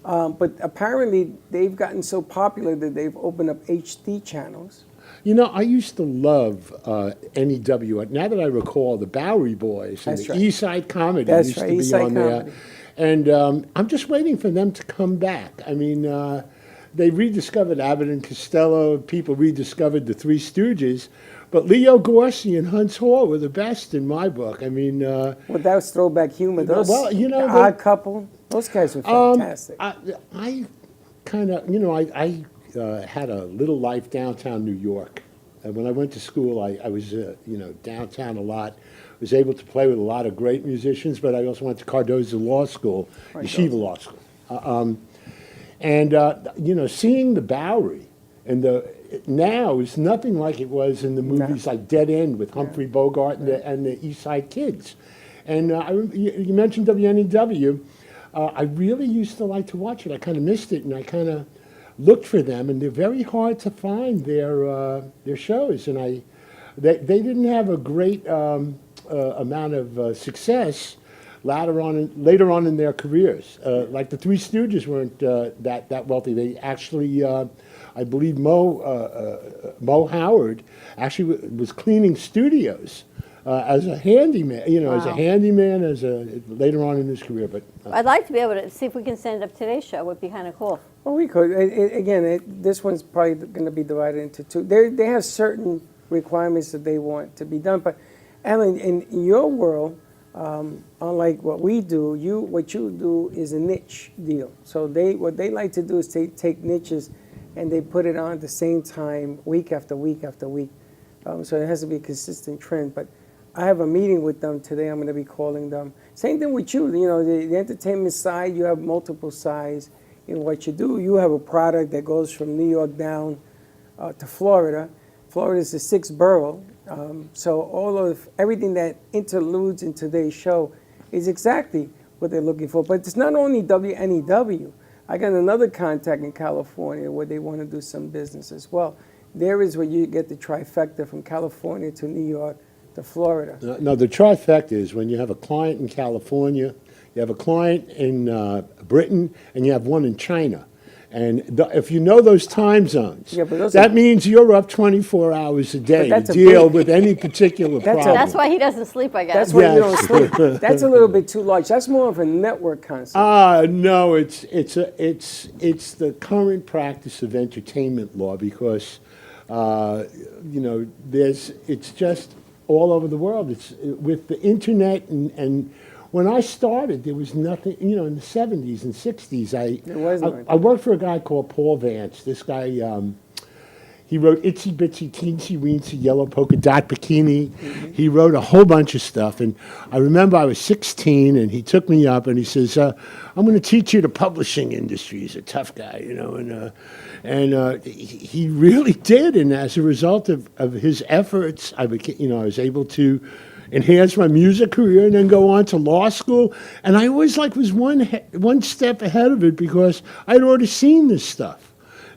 But apparently they've gotten so popular that they've opened up HD channels. You know, I used to love NEW. Now that I recall, the Bowery Boys and the East Side Comedy used to be on there. And I'm just waiting for them to come back. I mean, they rediscovered Abbott and Costello. People rediscovered the Three Stooges. But Leo Gorcey and Hunt's Hall were the best in my book. I mean... well, that was throwback humor. Those, well, you know... The Odd Couple, those guys were fantastic. I kind of, you know, I had a little life downtown New York. When I went to school, I was, you know, downtown a lot. Was able to play with a lot of great musicians, but I also went to Cardozo Law School, Yeshiva Law School. You know, seeing the Bowery and now is nothing like it was in the movies like Dead End with Humphrey Bogart and the East Side Kids. And you mentioned WNEW. I really used to like to watch it. I kind of missed it, and I kind of looked for them, and they're very hard to find their shows. And they didn't have a great amount of success later on in their careers. Like the Three Stooges weren't that wealthy. They actually, I believe Mo Howard actually was cleaning studios as a handyman. You know, as a handyman, later on in his career. But I'd like to be able to see if we can send up today's show. Would be kind of cool. Well, we could. This one's probably going to be divided into two. They have certain requirements that they want to be done. But Ellen, in your world, unlike what we do, what you do is a niche deal. So what they like to do is take niches and they put it on at the same time week after week after week. So it has to be a consistent trend. But I have a meeting with them today. I'm going to be calling them. Same thing with you. You know, the entertainment side, you have multiple sides in what you do. You have a product that goes from New York down to Florida. Florida is the 6th borough. So everything that interludes in today's show is exactly what they're looking for. But it's not only WNEW. I got another contact in California where they want to do some business as well. There is where you get the trifecta from California to New York to Florida. No, the trifecta is when you have a client in California, you have a client in Britain, and you have one in China. And if you know those time zones, that means you're up 24 hours a day to deal with any particular problem. That's why he doesn't sleep, I guess. That's why you don't sleep. That's a little bit too large. That's more of a network concept. No, it's the current practice of entertainment law because you know it's just all over the world. It's with the internet and when I started, there was nothing, you know, in the 70s and 60s. I worked for a guy called Paul Vance. This guy, He wrote Itsy Bitsy Teensy Weensy Yellow Polka Dot Bikini. He wrote a whole bunch of stuff. And I remember I was 16, and he took me up, and he says, I'm going to teach you the publishing industry. He's a tough guy, you know. And he really did. And as a result of his efforts, I was able to enhance my music career and then go on to law school. And I always was one step ahead of it because I'd already seen this stuff.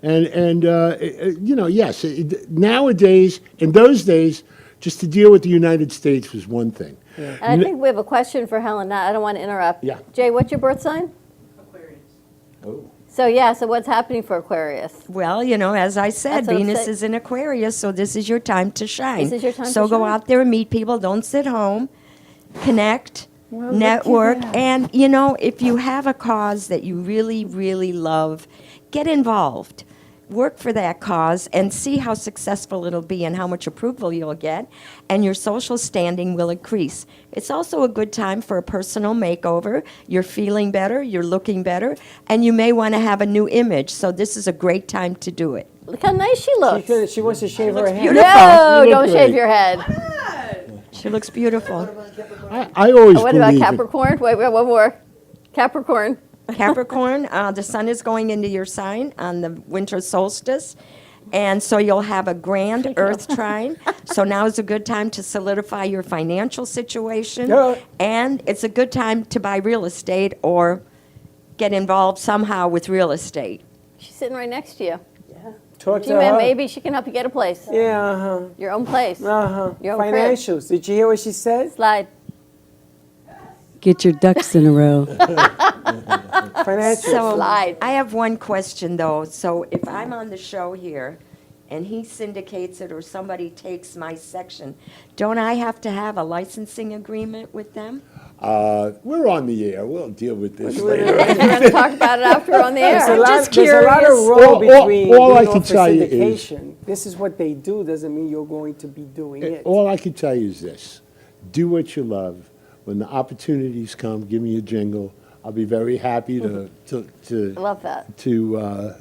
And yes, nowadays, in those days, just to deal with the United States was one thing. Yeah. And I think we have a question for Helen. I don't want to interrupt. Yeah. Jay, what's your birth sign? Aquarius. Oh. So what's happening for Aquarius? Well, as I said, Venus is in Aquarius, so this is your time to shine. This is your time to So go shine. out there and meet people. Don't sit home. Connect. Network. And, if you have a cause that you really, really love, get involved. Work for that cause and see how successful it'll be and how much approval you'll get, and your social standing will increase. It's also a good time for a personal makeover. You're feeling better, you're looking better, and you may want to have a new image. So this is a great time to do it. Look how nice she looks. She wants to shave her head. Beautiful. No, don't shave your head. She looks beautiful. I always What about believe Capricorn? Wait, one more. Capricorn. Capricorn, the sun is going into your sign on the winter solstice, and so you'll have a grand earth trine. So now is a good time to solidify your financial situation, and it's a good time to buy real estate or get involved somehow with real estate. She's sitting right next to you. Yeah. Talk to G-Man, her. maybe she can help you get a place. Yeah, Your own place. Your own Financials. Did you hear what she said? Slide. Get your ducks in a row. Financials. So Slide. I have one question, though. So if I'm on the show here and he syndicates it or somebody takes my section, don't I have to have a licensing agreement with them? we're on the air. We'll deal with this later. We're going to talk about it after we're on the air. There's a lot of role between all I being can off for tell you is- syndication. This is what they do. Doesn't mean you're going to be doing it. All I can tell you is this: do what you love. When the opportunities come, give me a jingle. I'll be very happy to love that. To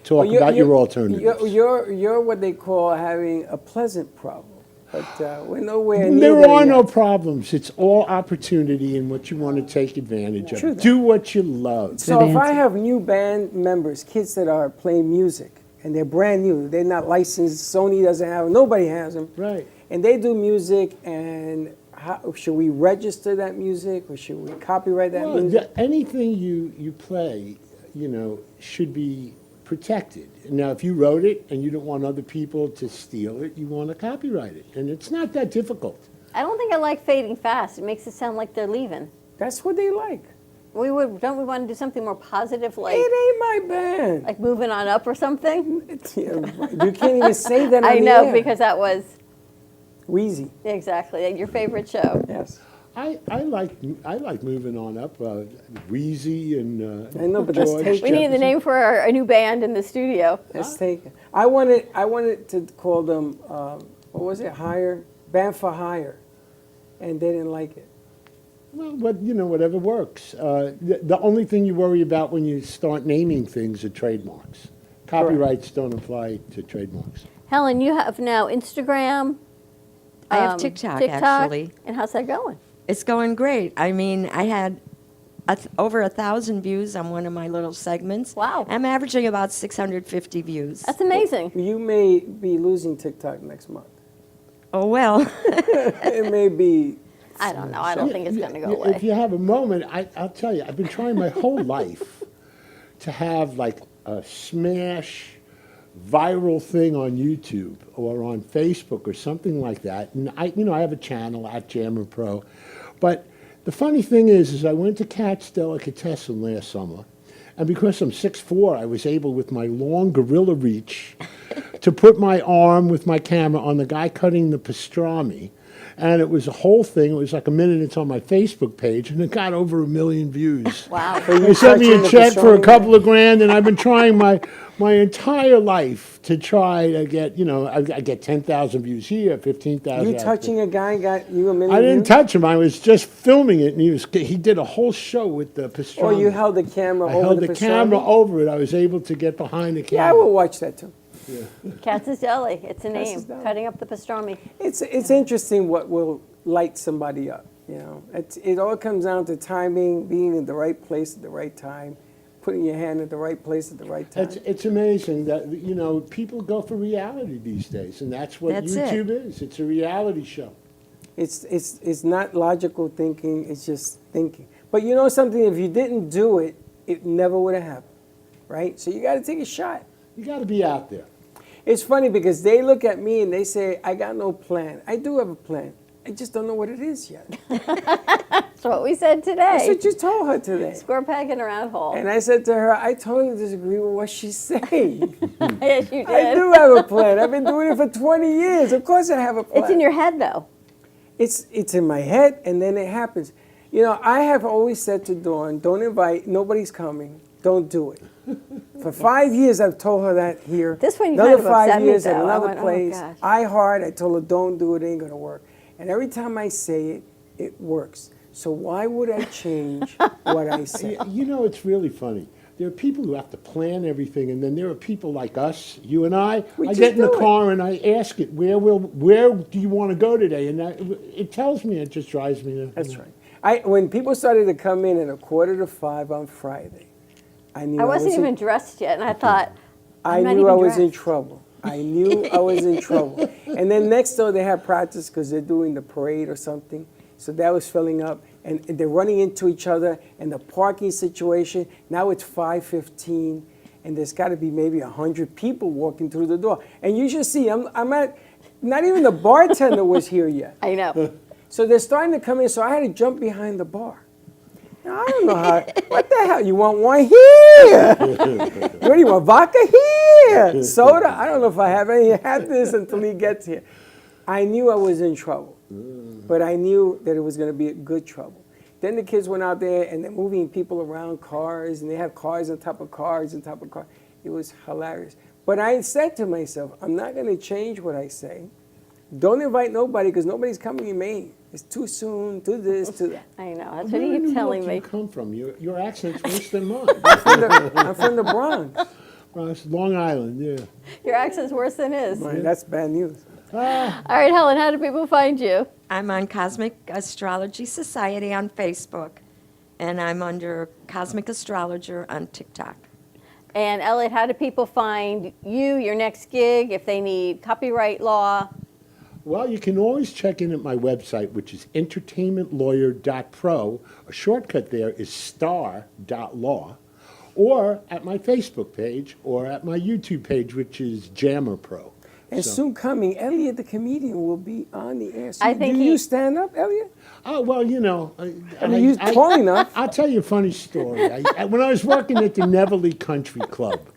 talk about your alternatives. You're what they call having a pleasant problem, but we're nowhere near There there are yet. no problems. It's all opportunity and what you want to take advantage of. True that. Do what you love. So if I have new band members, kids that are playing music, and they're brand new, they're not licensed, Sony doesn't have them, nobody has them. Right. And they do music, and should we register that music, or should we copyright that music? Anything you play, should be protected. Now, if you wrote it and you don't want other people to steal it, you want to copyright it. And it's not that difficult. I don't think I like Fading Fast. It makes it sound like they're leaving. That's what they like. Don't we want to do something more positive, like It ain't my band. like Moving On Up or something? You can't even say that on I the know, air. because that was Wheezy. exactly your favorite show. Yes. I like Moving On Up, Wheezy and I know, but that's George We need the name for a new band in the studio. Let's take it. I wanted to call them, what was it, Band for Hire, and they didn't like it. Well, but whatever works. The only thing you worry about when you start naming things are trademarks. Copyrights don't apply to trademarks. Helen, you have now Instagram. I have TikTok, actually. And how's that going? It's going great. I mean, I had over 1,000 views on one of my little segments. Wow. I'm averaging about 650 views. That's amazing. You may be losing TikTok next month. Oh, well. It may be. I don't know. I don't think it's going to go away. If you have a moment, I'll tell you, I've been trying my whole life to have like a smash viral thing on YouTube or on Facebook or something like that. And I have a channel at Jammer Pro. But the funny thing is I went to Cat's Delicatessen last summer, and because I'm 6'4", I was able, with my long gorilla reach, to put my arm with my camera on the guy cutting the pastrami. And it was a whole thing. It was like a minute. It's on my Facebook page, and it got over 1 million views. Wow. They sent me a check for a couple of grand, and I've been trying my entire life to try to get, I get 10,000 views here, 15,000. You touching a guy got you 1 million I didn't views? touch him. I was just filming it, and he did a whole show with the pastrami. Or you held the camera I over held the the pastrami? camera over it. I was able to get behind the camera. Yeah, I will watch that too. Katz's Deli. It's a Katz's name. Deli. Cutting up the pastrami. It's interesting what will light somebody up. You know, it all comes down to timing, being in the right place at the right time, putting your hand at the right place at the right time. It's amazing that, you know, people go for reality these days, and that's what YouTube is. It's a reality show. It's not logical thinking, it's just thinking. But you know something, if you didn't do it, it never would have happened, right? So you got to take a shot. You got to be out there. It's funny because they look at me and they say, I got no plan. I do have a plan. I just don't know what it is yet. That's what we said today. That's what you told her today. Square peg in a round hole. And I said to her, I totally disagree with what she's saying. Yes, you did. I do have a plan. I've been doing it for 20 years. Of course I have a plan. It's in your head, though. It's in my head, and then it happens. You know, I have always said to Dawn, don't invite, nobody's coming. Don't do it. For 5 years, I've told her that here. This one you another kind of upset 5 me, years at though. I another went, oh, place. gosh. I told her, don't do it, it ain't going to work. And every time I say it, it works. So why would I change what I say? You know, it's really funny. There are people who have to plan everything, and then there are people like us, you and I. I get in the car and I ask it, where do you want to go today? And it tells me, it just drives me. That's right. When people started to come in at 4:45 on Friday, I knew I wasn't even dressed yet, and I thought, I knew I was in trouble. I knew I was in trouble. And then next door they had practice because they're doing the parade or something. So that was filling up, and they're running into each other, and the parking situation, now it's 5:15, and there's got to be maybe 100 people walking through the door. And you should see, I'm at, not even the bartender was here yet. I know. So they're starting to come in, so I had to jump behind the bar. Now, I don't know how, what the hell, you want wine here? What do you want, vodka here? Soda? I don't know if I have this until he gets here. I knew I was in trouble, but I knew that it was going to be a good trouble. Then the kids went out there and they're moving people around cars, and they have cars on top of cars on top of cars. It was hilarious. But I said to myself, I'm not going to change what I say. Don't invite nobody because nobody's coming in Maine. It's too soon, do this, do that. I know, that's what you keep telling me. Where do you come from? Your accent's worse than mine. I'm from the Bronx. Long Island, yeah. Your accent's worse than his. Right, that's bad news. All right, Helen, how do people find you? I'm on Cosmic Astrology Society on Facebook, and I'm under Cosmic Astrologer on TikTok. And Elliot, how do people find you, your next gig, if they need copyright law? Well, you can always check in at my website, which is entertainmentlawyer.pro. A shortcut there is star.law. Or at my Facebook page, or at my YouTube page, which is Jammer Pro. And soon coming, Elliot the comedian will be on the air. So I think do you stand up, Elliot? Oh, well, you know. I mean, you're tall enough. I'll tell you a funny story. When I was working at the Neverly Country Club,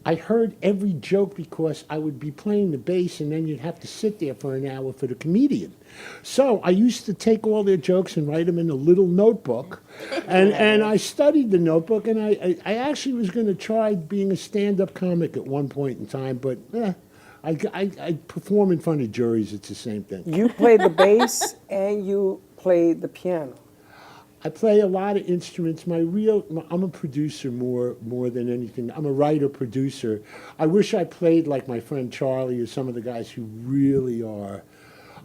I heard every joke because I would be playing the bass, and then you'd have to sit there for an hour for the comedian. So I used to take all their jokes and write them in a little notebook, and I studied the notebook, and I actually was going to try being a stand-up comic at one point in time, but I perform in front of juries. It's the same thing. You play the bass and you play the piano. I play a lot of instruments. I'm a producer more than anything. I'm a writer-producer. I wish I played like my friend Charlie or some of the guys who really are.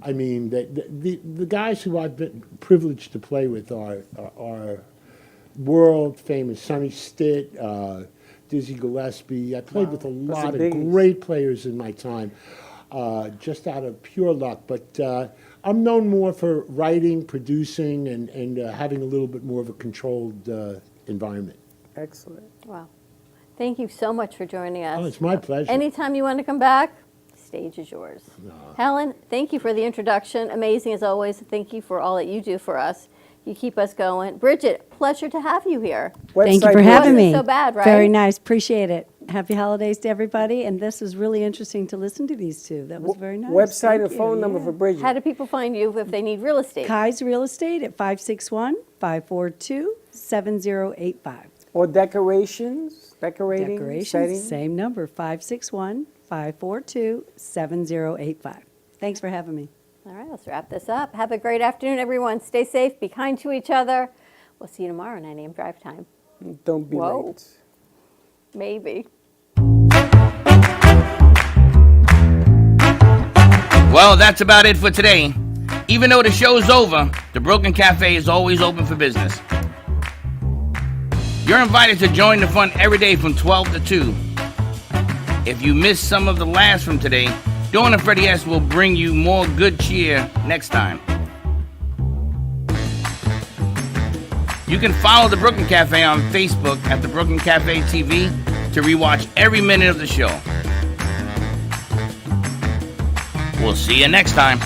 I mean, the guys who I've been privileged to play with are world-famous. Sonny Stitt, Dizzy Gillespie. I played with a lot of great players in my time, just out of pure luck. But I'm known more for writing, producing, and having a little bit more of a controlled environment. Excellent. Wow. Thank you so much for joining us. Oh, it's my pleasure. Anytime you want to come back, the stage is yours. Helen, thank you for the introduction. Amazing as always. Thank you for all that you do for us. You keep us going. Bridget, pleasure to have you here. Thank you for having me. So bad, right? Very nice. Appreciate it. Happy holidays to everybody. And this was really interesting to listen to these two. That was very nice. Website and phone number for Bridget. How do people find you if they need real estate? Kai's Real Estate at 561-542-7085. Or decorations, decorating, Decorations, setting. same number, 561-542-7085. Thanks for having me. All right, let's wrap this up. Have a great afternoon, everyone. Stay safe. Be kind to each other. We'll see you tomorrow, 9 a.m. drive time. Don't be Whoa. late. Maybe. Well, that's about it for today. Even though the show's over, the Brooklyn Cafe is always open for business. You're invited to join the fun every day from 12 to 2. If you missed some of the laughs from today, Dawn and Freddie S. will bring you more good cheer next time. You can follow the Brooklyn Cafe on Facebook at the Brooklyn Cafe TV to rewatch every minute of the show. We'll see you next time.